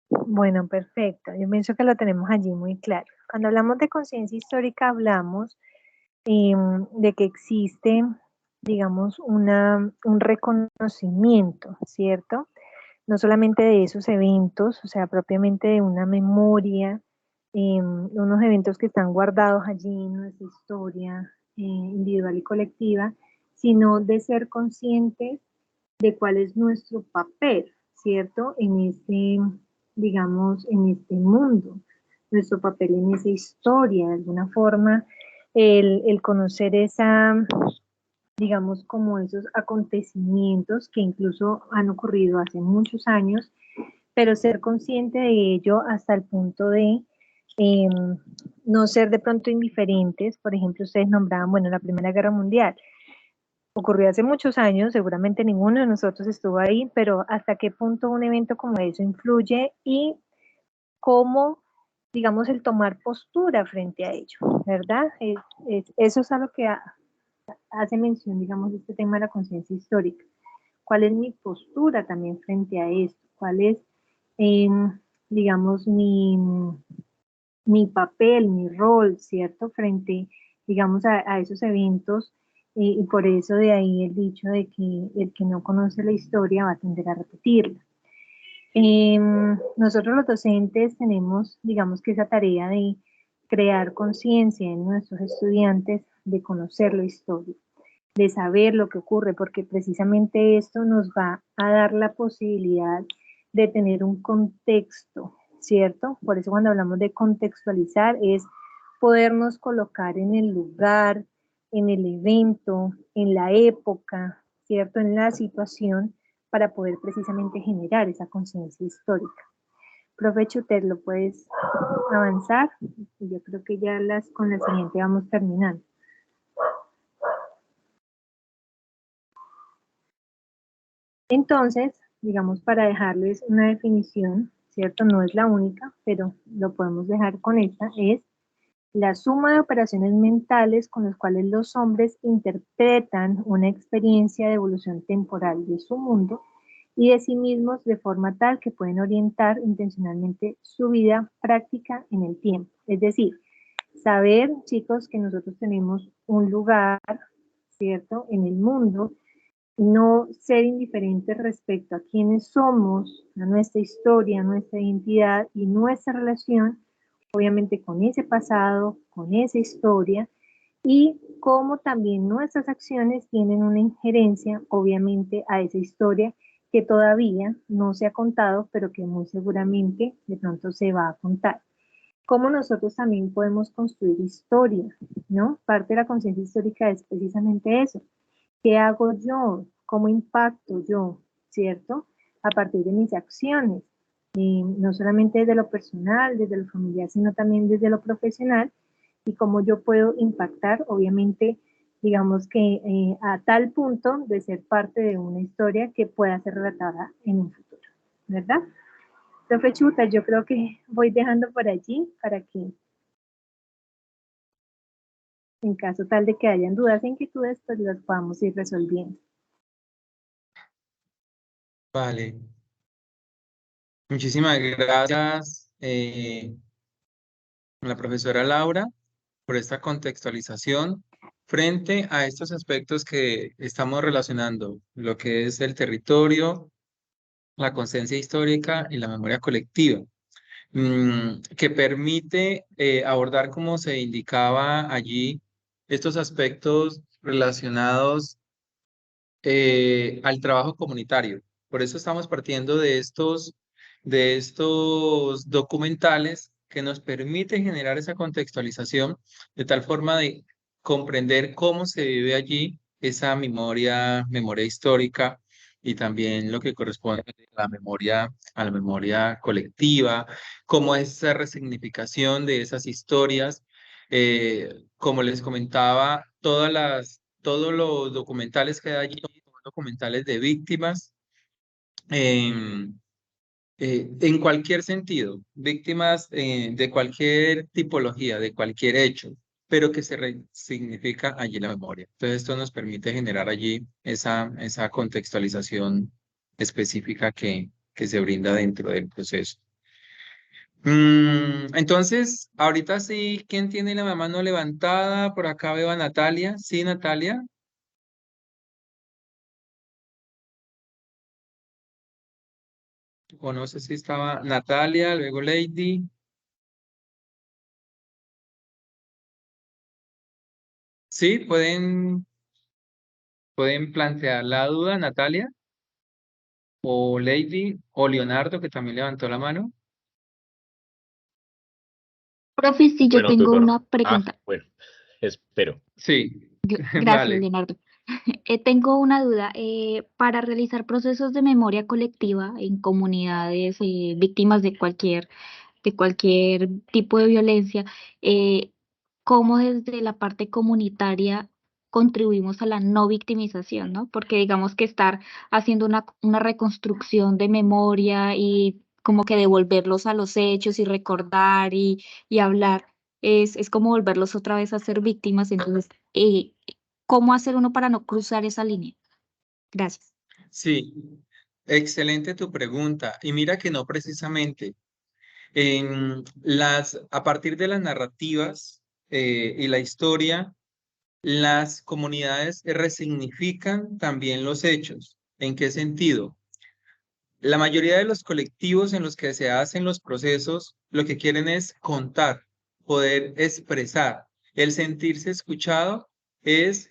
Bueno, perfecto. Yo pienso que lo tenemos allí muy claro. Cuando hablamos de conciencia histórica, hablamos de que existe, digamos, un reconocimiento, ¿cierto? No solamente de esos eventos, o sea, propiamente de una memoria, unos eventos que están guardados allí en nuestra historia individual y colectiva, sino de ser conscientes de cuál es nuestro papel, ¿cierto? En este, digamos, en este mundo, nuestro papel en esa historia, de alguna forma, el conocer esa, digamos, como esos acontecimientos que incluso han ocurrido hace muchos años, pero ser consciente de ello hasta el punto de no ser de pronto indiferentes. Por ejemplo, ustedes nombraban, bueno, la Primera Guerra Mundial. Ocurrió hace muchos años, seguramente ninguno de nosotros estuvo ahí, pero hasta qué punto un evento como eso influye y cómo, digamos, el tomar postura frente a ello, ¿verdad? Eso es a lo que hace mención, digamos, este tema de la conciencia histórica. ¿Cuál es mi postura también frente a esto? ¿Cuál es, digamos, mi papel, mi rol, ¿cierto? Frente, digamos, a esos eventos y por eso de ahí el dicho de que el que no conoce la historia va a tender a repetirla. Nosotros los docentes tenemos, digamos que esa tarea de crear conciencia en nuestros estudiantes de conocer la historia, de saber lo que ocurre, porque precisamente esto nos va a dar la posibilidad de tener un contexto, ¿cierto? Por eso cuando hablamos de contextualizar es podernos colocar en el lugar, en el evento, en la época, ¿cierto? En la situación para poder precisamente generar esa conciencia histórica. Profe Chuter, ¿lo puedes avanzar? Yo creo que ya con la siguiente vamos terminando. Entonces, digamos, para dejarles una definición, ¿cierto? No es la única, pero lo podemos dejar con esta, es la suma de operaciones mentales con las cuales los hombres interpretan una experiencia de evolución temporal de su mundo y de sí mismos de forma tal que pueden orientar intencionalmente su vida práctica en el tiempo. Es decir, saber, chicos, que nosotros tenemos un lugar, ¿cierto?, en el mundo, no ser indiferentes respecto a quiénes somos, a nuestra historia, a nuestra identidad y nuestra relación, obviamente con ese pasado, con esa historia, y cómo también nuestras acciones tienen una injerencia, obviamente, a esa historia que todavía no se ha contado, pero que muy seguramente de pronto se va a contar. Cómo nosotros también podemos construir historia, ¿no? Parte de la conciencia histórica es precisamente eso. ¿Qué hago yo? ¿Cómo impacto yo? ¿Cierto? A partir de mis acciones. No solamente desde lo personal, desde lo familiar, sino también desde lo profesional, y cómo yo puedo impactar, obviamente, digamos que a tal punto de ser parte de una historia que pueda ser relatada en un futuro, ¿verdad? Profe Chuta, yo creo que voy dejando por allí para que, en caso tal de que hayan dudas e inquietudes, pues las podamos ir resolviendo. Vale. Muchísimas gracias a la profesora Laura por esta contextualización frente a estos aspectos que estamos relacionando, lo que es el territorio, la conciencia histórica y la memoria colectiva, que permite abordar, como se indicaba allí, estos aspectos relacionados al trabajo comunitario. Por eso estamos partiendo de estos documentales que nos permiten generar esa contextualización de tal forma de comprender cómo se vive allí esa memoria histórica y también lo que corresponde a la memoria colectiva, cómo es esa resignificación de esas historias. Como les comentaba, todos los documentales que hay allí son documentales de víctimas, em, en cualquier sentido, víctimas de cualquier tipología, de cualquier hecho, pero que se resignifica allí la memoria. Entonces esto nos permite generar allí esa contextualización específica que se brinda dentro del proceso. Entonces, ahorita sí, ¿quién tiene la mano levantada? Por acá veo a Natalia. Sí, Natalia. O no sé si estaba Natalia, luego Lady. Sí, pueden plantear la duda, Natalia, o Lady, o Leonardo, que también levantó la mano. Profe, sí, yo Bueno, tengo tutor. una pregunta. Bueno, espero. Sí, Gracias, vale. Leonardo. Tengo una duda. Para realizar procesos de memoria colectiva en comunidades víctimas de cualquier tipo de violencia, ¿cómo desde la parte comunitaria contribuimos a la no victimización, ¿no? Porque digamos que estar haciendo una reconstrucción de memoria y como que devolverlos a los hechos y recordar y hablar, es como volverlos otra vez a ser víctimas. Entonces, ¿cómo hacer uno para no cruzar esa línea? Gracias. Sí, excelente tu pregunta. Y mira que no precisamente. A partir de las narrativas y la historia, Las comunidades resignifican también los hechos. ¿En qué sentido? La mayoría de los colectivos en los que se hacen los procesos, lo que quieren es contar, poder expresar. El sentirse escuchado es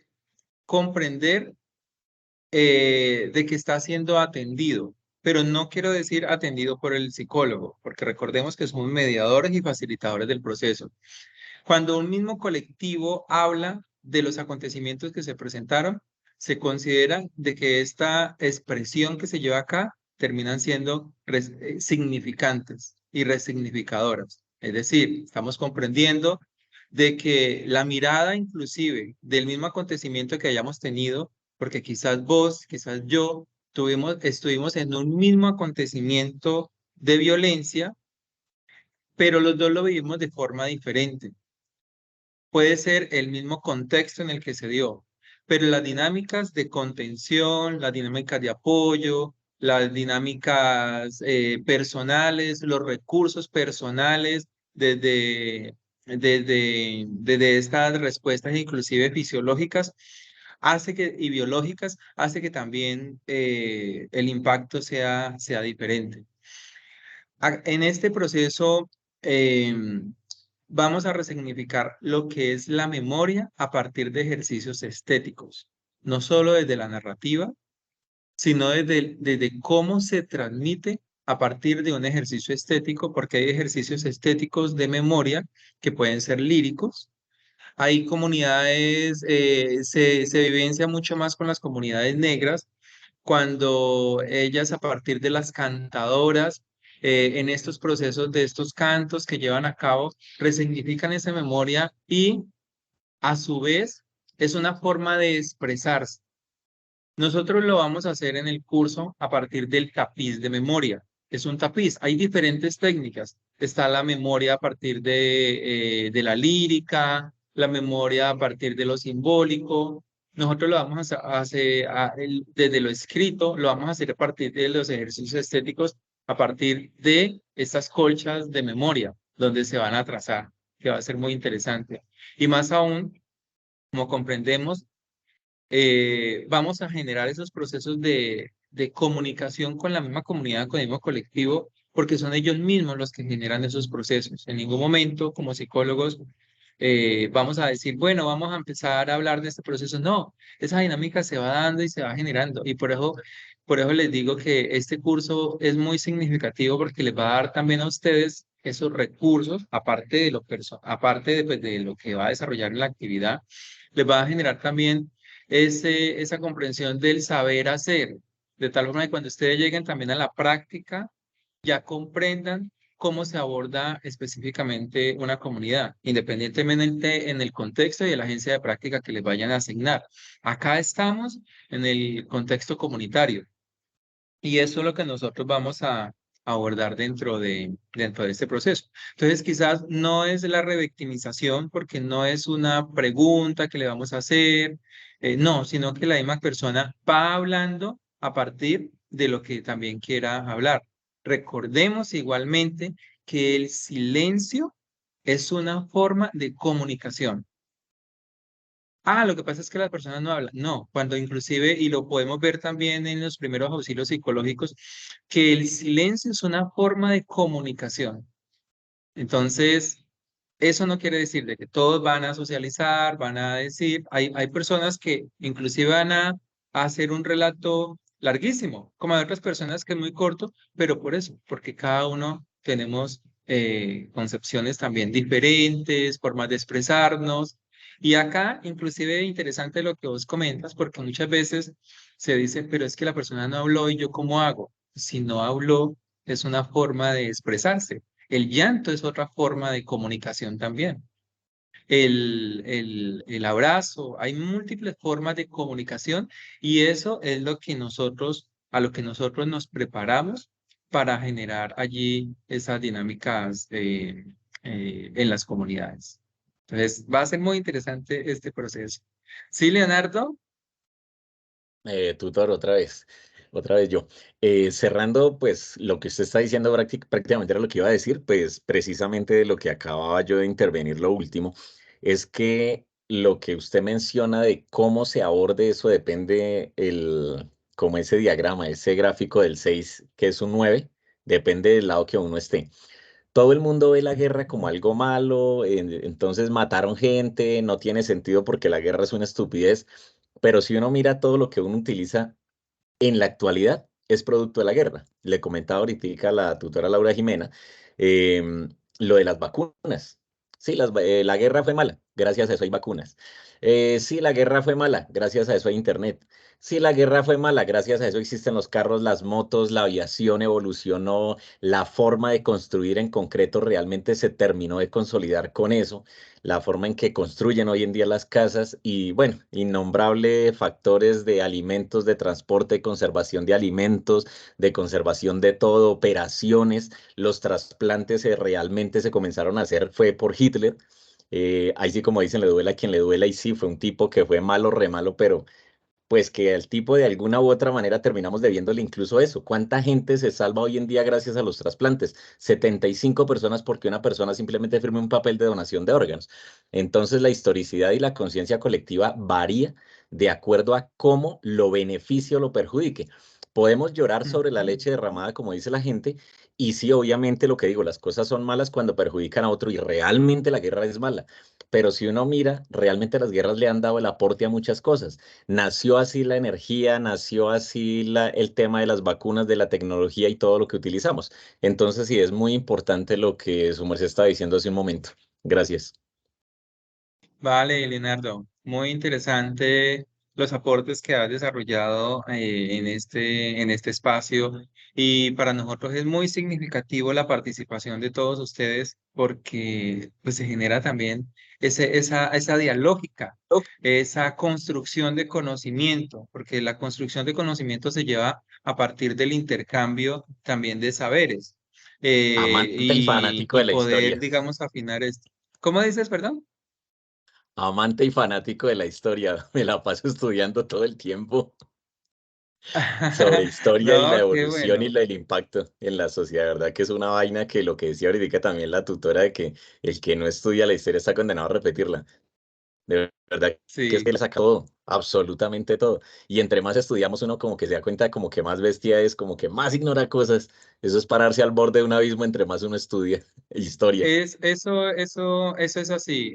comprender de que está siendo atendido, pero no quiero decir atendido por el psicólogo, porque recordemos que somos mediadores y facilitadores del proceso. Cuando un mismo colectivo habla de los acontecimientos que se presentaron, se considera de que esta expresión que se lleva acá terminan siendo significantes y resignificadoras. Es decir, estamos comprendiendo de que la mirada inclusive del mismo acontecimiento que hayamos tenido, porque quizás vos, quizás yo, estuvimos en un mismo acontecimiento de violencia, pero los dos lo vivimos de forma diferente. Puede ser el mismo contexto en el que se dio, pero las dinámicas de contención, las dinámicas de apoyo, las dinámicas personales, los recursos personales desde estas respuestas inclusive fisiológicas y biológicas, hace que también el impacto sea diferente. En este proceso vamos a resignificar lo que es la memoria a partir de ejercicios estéticos, no solo desde la narrativa, sino desde cómo se transmite a partir de un ejercicio estético, porque hay ejercicios estéticos de memoria que pueden ser líricos. Hay comunidades, se vivencia mucho más con las comunidades negras, cuando ellas a partir de las cantadoras, en estos procesos de estos cantos que llevan a cabo, resignifican esa memoria y a su vez es una forma de expresarse. Nosotros lo vamos a hacer en el curso a partir del tapiz de memoria. Es un tapiz. Hay diferentes técnicas. Está la memoria a partir de la lírica, la memoria a partir de lo simbólico. Nosotros lo vamos a hacer desde lo escrito, lo vamos a hacer a partir de los ejercicios estéticos, a partir de estas colchas de memoria, donde se van a trazar, que va a ser muy interesante. Y más aún, como comprendemos, vamos a generar esos procesos de comunicación con la misma comunidad, con el mismo colectivo, porque son ellos mismos los que generan esos procesos. En ningún momento, como psicólogos, vamos a decir, bueno, vamos a empezar a hablar de este proceso. No, esa dinámica se va dando y se va generando. Y por eso les digo que este curso es muy significativo porque les va a dar también a ustedes esos recursos, aparte de de lo que va a desarrollar en la actividad, les va a generar también esa comprensión del saber hacer, de tal forma que cuando ustedes lleguen también a la práctica, ya comprendan cómo se aborda específicamente una comunidad, independientemente en el contexto y de la agencia de práctica que les vayan a asignar. Acá estamos en el contexto comunitario y eso es lo que nosotros vamos a abordar dentro de este proceso. Entonces, quizás no es la revictimización porque no es una pregunta que le vamos a hacer, no, sino que la misma persona va hablando a partir de lo que también quiera hablar. Recordemos igualmente que el silencio es una forma de comunicación. Ah, lo que pasa es que las personas no hablan. No, cuando inclusive, y lo podemos ver también en los primeros auxilios psicológicos, que el silencio es una forma de comunicación. Entonces, eso no quiere decir de que todos van a socializar, van a decir, hay personas que inclusive van a hacer un relato larguísimo, como hay otras personas que es muy corto, pero por eso, porque cada uno tenemos concepciones también diferentes, formas de expresarnos. Y acá, inclusive, interesante lo que vos comentas, porque muchas veces se dice, pero es que la persona no habló y yo ¿cómo hago? Si no habló, es una forma de expresarse. El llanto es otra forma de comunicación también. El abrazo, hay múltiples formas de comunicación y eso es a lo que nosotros nos preparamos para generar allí esas dinámicas en las comunidades. Entonces, va a ser muy interesante este proceso. ¿Sí, Leonardo? Tutor, otra vez yo. Cerrando, pues lo que usted está diciendo prácticamente era lo que iba a decir, pues precisamente de lo que acababa yo de intervenir lo último, es que lo que usted menciona de cómo se aborde eso depende como ese diagrama, ese gráfico del 6, que es un 9, depende del lado que uno esté. Todo el mundo ve la guerra como algo malo, entonces mataron gente, no tiene sentido porque la guerra es una estupidez, pero si uno mira todo lo que uno utiliza en la actualidad, es producto de la guerra. Le comentaba ahorita a la tutora Laura Jimena lo de las vacunas. Sí, la guerra fue mala, gracias a eso hay vacunas. Sí, la guerra fue mala, gracias a eso hay internet. Sí, la guerra fue mala, gracias a eso existen los carros, las motos, la aviación evolucionó, la forma de construir en concreto realmente se terminó de consolidar con eso, la forma en que construyen hoy en día las casas y bueno, innombrables factores de alimentos, de transporte, de conservación de alimentos, de conservación de todo, operaciones, los trasplantes realmente se comenzaron a hacer fue por Hitler. Ahí sí, como dicen, le duela a quien le duela y sí, fue un tipo que fue malo, re malo, pero pues que al tipo de alguna u otra manera terminamos debiéndole incluso eso. ¿Cuánta gente se salva hoy en día gracias a los trasplantes? 75 personas porque una persona simplemente firme un papel de donación de órganos. Entonces la historicidad y la conciencia colectiva varía de acuerdo a cómo lo beneficie o lo perjudique. Podemos llorar sobre la leche derramada, como dice la gente, y sí, obviamente lo que digo, las cosas son malas cuando perjudican a otro y realmente la guerra es mala. Pero si uno mira, realmente las guerras le han dado el aporte a muchas cosas. Nació así la energía, nació así el tema de las vacunas, de la tecnología y todo lo que utilizamos. Entonces sí, es muy importante lo que su merced estaba diciendo hace un momento. Gracias. Vale, Leonardo, muy interesante los aportes que has desarrollado en este espacio y para nosotros es muy significativo la participación de todos ustedes porque pues, se genera también esa dialógica, esa construcción de conocimiento, porque la construcción de conocimiento se lleva a partir del intercambio también de saberes Amante y fanático y de la poder, historia. digamos, afinar esto. ¿Cómo dices, perdón? Amante y fanático de la historia. Me la paso estudiando todo el tiempo sobre historia y la No, qué evolución y bueno. el impacto en la sociedad. ¿Verdad? Que es una vaina que lo que decía ahorita también la tutora de que el que no estudia la historia está condenado a repetirla. De verdad que es que Sí, le saca todo, absolutamente todo. Y entre más estudiamos uno como que se da cuenta de como que más bestia es, como que más ignora cosas. Eso es pararse al borde de un abismo entre más uno estudia historia. eso es así.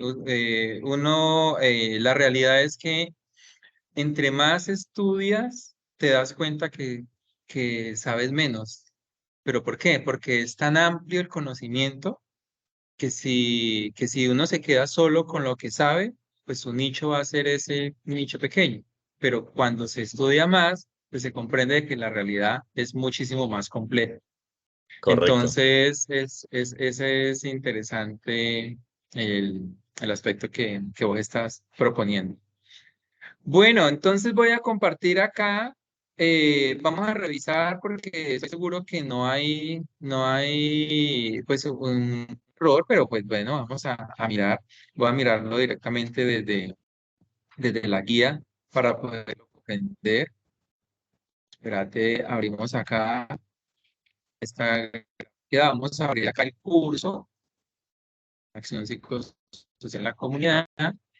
La realidad es que entre más estudias, te das cuenta que sabes menos. ¿Pero por qué? Porque es tan amplio el conocimiento que si uno se queda solo con lo que sabe, pues su nicho va a ser ese nicho pequeño. Pero cuando se estudia más, pues se comprende que la realidad es muchísimo más compleja. Correcto. Entonces, ese es interesante el aspecto que vos estás proponiendo. Bueno, entonces voy a compartir acá. Vamos a revisar porque estoy seguro que no hay pues un error, pero pues bueno, vamos a mirar. Voy a mirarlo directamente desde la guía para poderlo comprender. Espérate, abrimos acá esta guía. Vamos a abrir acá el curso, Acción Psicosocial en la Comunidad.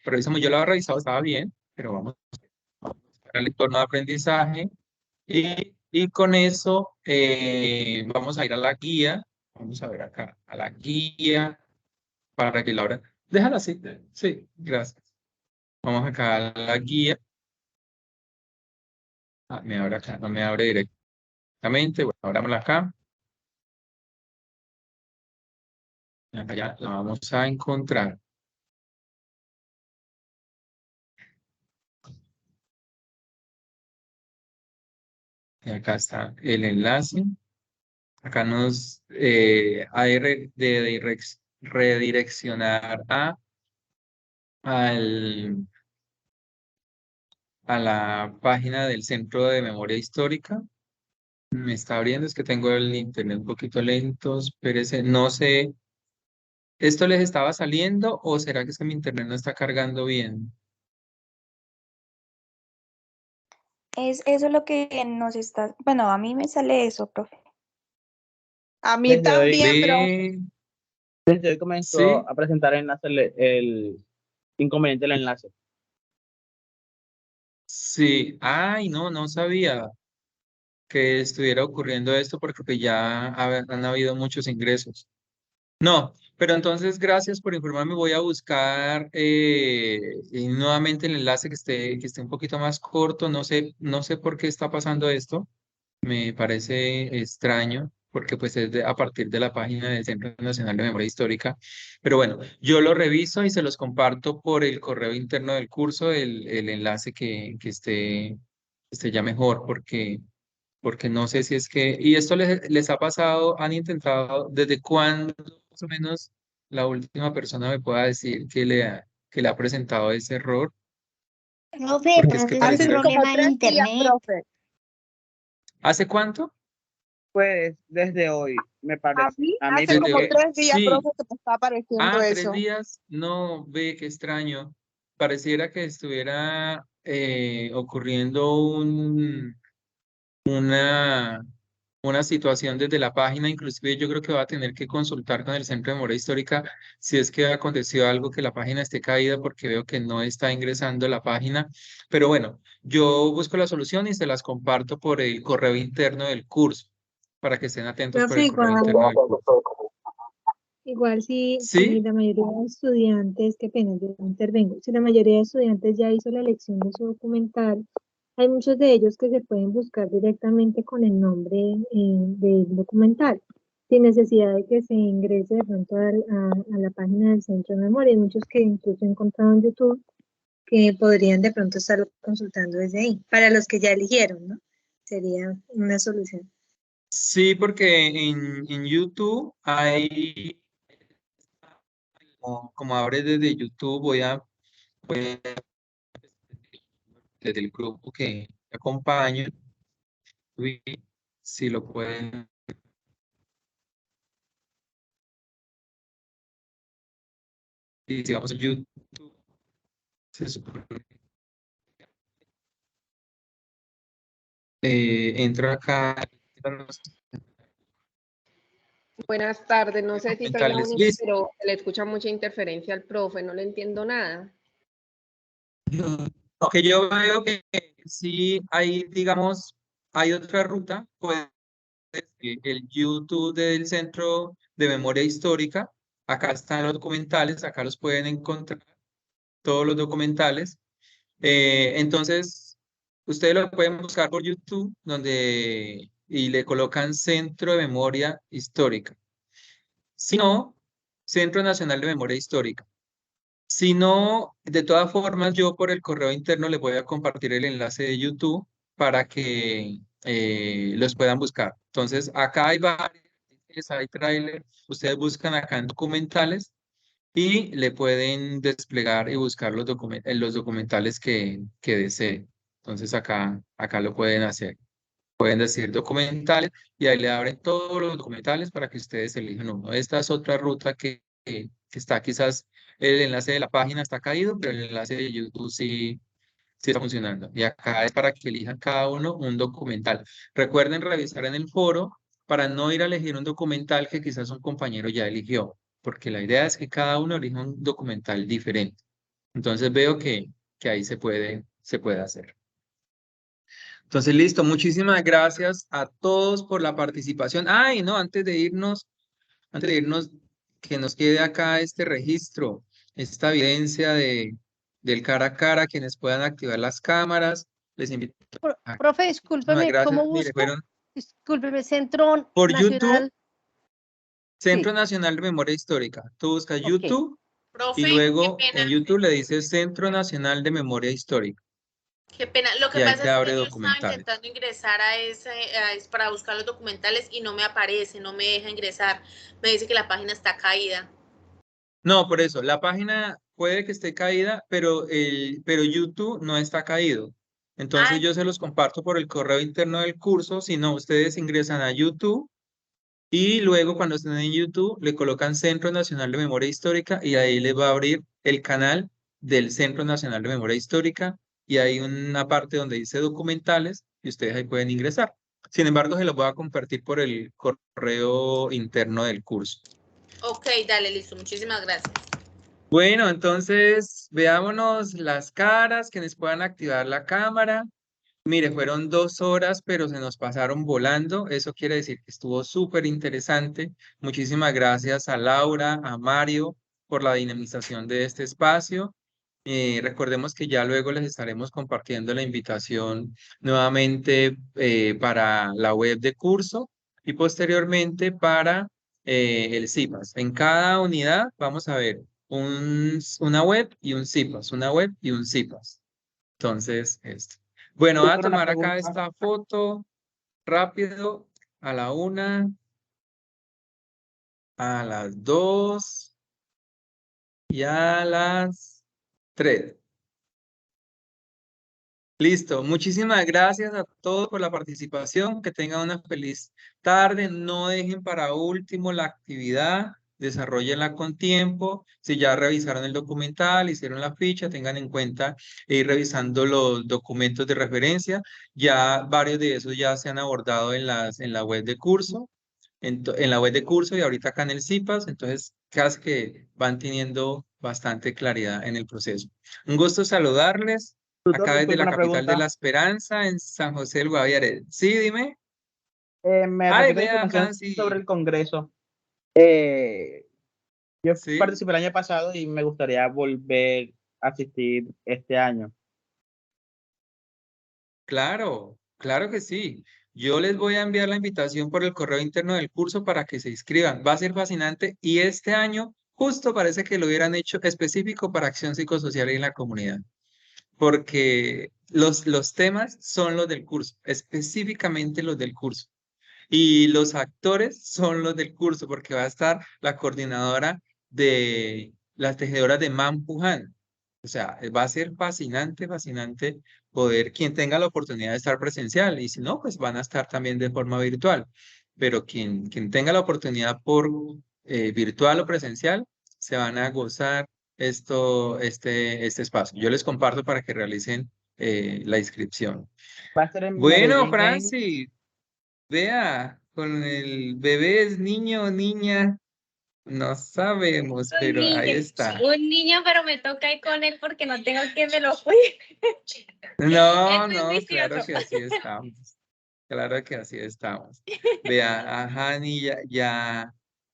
Revisamos, yo lo había revisado, estaba bien, pero vamos al entorno de aprendizaje. Y con eso vamos a ir a la guía. Vamos a ver acá, a la guía para que Laura. Déjala así. Sí, gracias. Vamos acá a la guía. Ah, me abre acá, no me abre directamente. Bueno, abrámosla acá. Acá ya la vamos a encontrar. Y acá está el enlace. Acá nos hay redireccionar al a la página del Centro de Memoria Histórica. Me está abriendo, es que tengo el internet un poquito lento, espérese, no sé, ¿esto les estaba saliendo o será que es que mi internet no está cargando bien? Es eso lo que nos está, bueno, a mí me sale eso, profe. A mí Desde hoy, también, pero Ve, desde hoy comenzó sí, a presentar el inconveniente el enlace. Sí, ay, no sabía que estuviera ocurriendo esto porque pues ya han habido muchos ingresos. No, pero entonces gracias por informarme. Voy a buscar y nuevamente el enlace que esté un poquito más corto. No sé por qué está pasando esto. Me parece extraño porque pues es a partir de la página del Centro Nacional de Memoria Histórica. Pero bueno, yo lo reviso y se los comparto por el correo interno del curso, el enlace esté ya mejor porque no sé si es que, y esto les ha pasado, han intentado, ¿desde cuándo más o menos la última persona me pueda decir que le ha presentado ese error? Profe, de Porque es que pronto es un Hace pareciera que, como problema de 3 días, internet. profe. ¿hace cuánto? Pues desde hoy, me A parece. mí A mí hace sí. Desde como hoy. 3 días, Sí. profe, que me está apareciendo 3 eso. días. No, ve qué extraño. Pareciera que estuviera ocurriendo una, una situación desde la página. Inclusive yo creo que va a tener que consultar con el Centro de Memoria Histórica si es que ha acontecido algo que la página esté caída porque veo que no está ingresando la página. Pero bueno, yo busco la solución y se las comparto por el correo interno del curso para que estén atentos por Profe, el correo interno del curso. igual si ¿Sí? la mayoría de estudiantes, qué pena, yo intervengo, si la mayoría de estudiantes ya hizo la elección de su documental, hay muchos de ellos que se pueden buscar directamente con el nombre del documental, sin necesidad de que se ingrese de pronto a la página del Centro de Memoria. Hay muchos que incluso he encontrado en YouTube que podrían de pronto estar consultando desde ahí, para los que ya eligieron, ¿no? Sería una solución. Sí, porque en YouTube hay, como abre desde YouTube, voy a- desde el grupo que acompaño, y si lo pueden, y si vamos a YouTube, se supone, entro acá, Buenas tardes, no sé si soy la documentales, única, listo. pero le escucha mucha interferencia al profe, no le entiendo nada. Aunque yo veo que sí hay, digamos, hay otra ruta, pues el YouTube del Centro de Memoria Histórica, acá están los documentales, acá los pueden encontrar, todos los documentales. Entonces, ustedes lo pueden buscar por YouTube, y le colocan Centro de Memoria Histórica. Si no, Centro Nacional de Memoria Histórica. Si no, de todas formas, yo por el correo interno les voy a compartir el enlace de YouTube para que los puedan buscar. Entonces, acá hay varios, hay trailer, ustedes buscan acá en documentales y le pueden desplegar y buscar los documentales que deseen. Entonces, acá lo pueden hacer. Pueden decir documentales y ahí le abren todos los documentales para que ustedes elijan uno. Esta es otra ruta que está quizás, el enlace de la página está caído, pero el enlace de YouTube sí está funcionando. Y acá es para que elijan cada uno un documental. Recuerden revisar en el foro para no ir a elegir un documental que quizás un compañero ya eligió, porque la idea es que cada uno elija un documental diferente. Entonces veo que ahí se puede hacer. Entonces, listo, muchísimas gracias a todos por la participación. Ay, no, antes de irnos, que nos quede acá este registro, esta evidencia del cara a cara, quienes puedan activar las cámaras. Les invito a Profe, muchísimas discúlpeme, gracias. ¿cómo Mire, busco? fueron Discúlpeme, Centro por YouTube, Nacional. Centro Sí, Nacional de Memoria Histórica. Tú buscas ok. YouTube y Profe, qué luego pena, en YouTube le dices Centro Nacional de Memoria Histórica qué pena. Lo que y ahí pasa te es abre que yo estaba documentales. intentando ingresar para buscar los documentales y no me aparece, no me deja ingresar. Me dice que la página está caída. No, por eso, la página puede que esté caída, pero YouTube no está caído. Entonces Ah, yo se los comparto por el correo interno del curso, si no, ustedes ingresan a YouTube y luego cuando estén en YouTube le colocan Centro Nacional de Memoria Histórica y ahí les va a abrir el canal del Centro Nacional de Memoria Histórica y hay una parte donde dice documentales y ustedes ahí pueden ingresar. Sin embargo, se los voy a compartir por el correo interno del curso. ok, dale, listo. Muchísimas gracias. Bueno, entonces veámonos las caras, quienes puedan activar la cámara. Mire, fueron 2 horas, pero se nos pasaron volando. Eso quiere decir que estuvo súper interesante. Muchísimas gracias a Laura, a Mario, por la dinamización de este espacio. Recordemos que ya luego les estaremos compartiendo la invitación nuevamente para la web de curso y posteriormente para el CIPAS. En cada unidad vamos a ver una web y un CIPAS, una web y un CIPAS. Entonces, esto. Bueno, voy a Tutor, una tomar acá pregunta. esta foto rápido a la 1, a las 2 y a las 3. Listo. Muchísimas gracias a todos por la participación. Que tengan una feliz tarde. No dejen para último la actividad. Desarróllenla con tiempo. Si ya revisaron el documental, hicieron la ficha, tengan en cuenta ir revisando los documentos de referencia. Ya varios de esos ya se han abordado en la web de curso. En la web de curso y ahorita acá en el CIPAS. Entonces, casi que van teniendo bastante claridad en el proceso. Un gusto saludarles. Tutor, Acá desde disculpa la una capital de pregunta. La Esperanza, en San José del Guaviare. Sí, dime. Me Ay, repite la vea, información sobre Hansi. el Congreso. Yo Sí, participé el año pasado y me gustaría volver a asistir este año. claro, claro que sí. Yo les voy a enviar la invitación por el correo interno del curso para que se inscriban. Va a ser fascinante y este año justo parece que lo hubieran hecho específico para acción psicosocial en la comunidad, porque los temas son los del curso, específicamente los del curso. Y los actores son los del curso, porque va a estar la coordinadora de las tejedoras de Mampuján. O sea, va a ser fascinante, fascinante poder, quien tenga la oportunidad de estar presencial, y si no, pues van a estar también de forma virtual. Pero quien tenga la oportunidad por virtual o presencial, se van a gozar este espacio. Yo les comparto para que realicen la inscripción. Va a ser en Bueno, Medellín, Francis. Vea, con el bebé es niño o niña, no sabemos, pero ahí está. Un niño, pero me toca ir con él porque no tengo quien me lo cuide. No, Es muy no, claro vicioso. que así estamos. Claro que así estamos. Vea, a Hani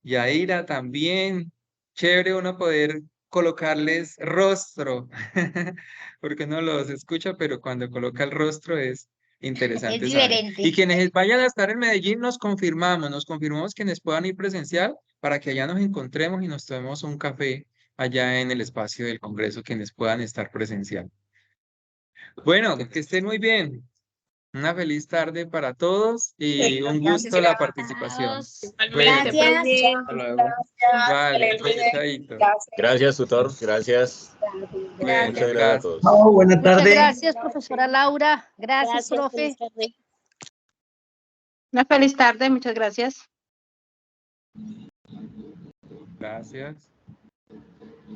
Yaira también. Chévere uno poder colocarles rostro, porque no los escucha, pero cuando coloca el rostro es Es interesante saber. diferente. Y quienes vayan a estar en Medellín nos confirmamos quienes puedan ir presencial para que allá nos encontremos y nos tomemos un café allá en el espacio del Congreso, quienes puedan estar presencial. Bueno, que estén muy bien. Una feliz tarde para todos y un gusto la participación. Bueno, Gracias. hasta luego. Vale, chaito. Gracias, tutor. Gracias. Bueno, Muchas gracias a gracias. todos. Chao, buena Muchas tarde. gracias, profesora Laura. Gracias, profe. Una feliz tarde, muchas gracias. Gracias.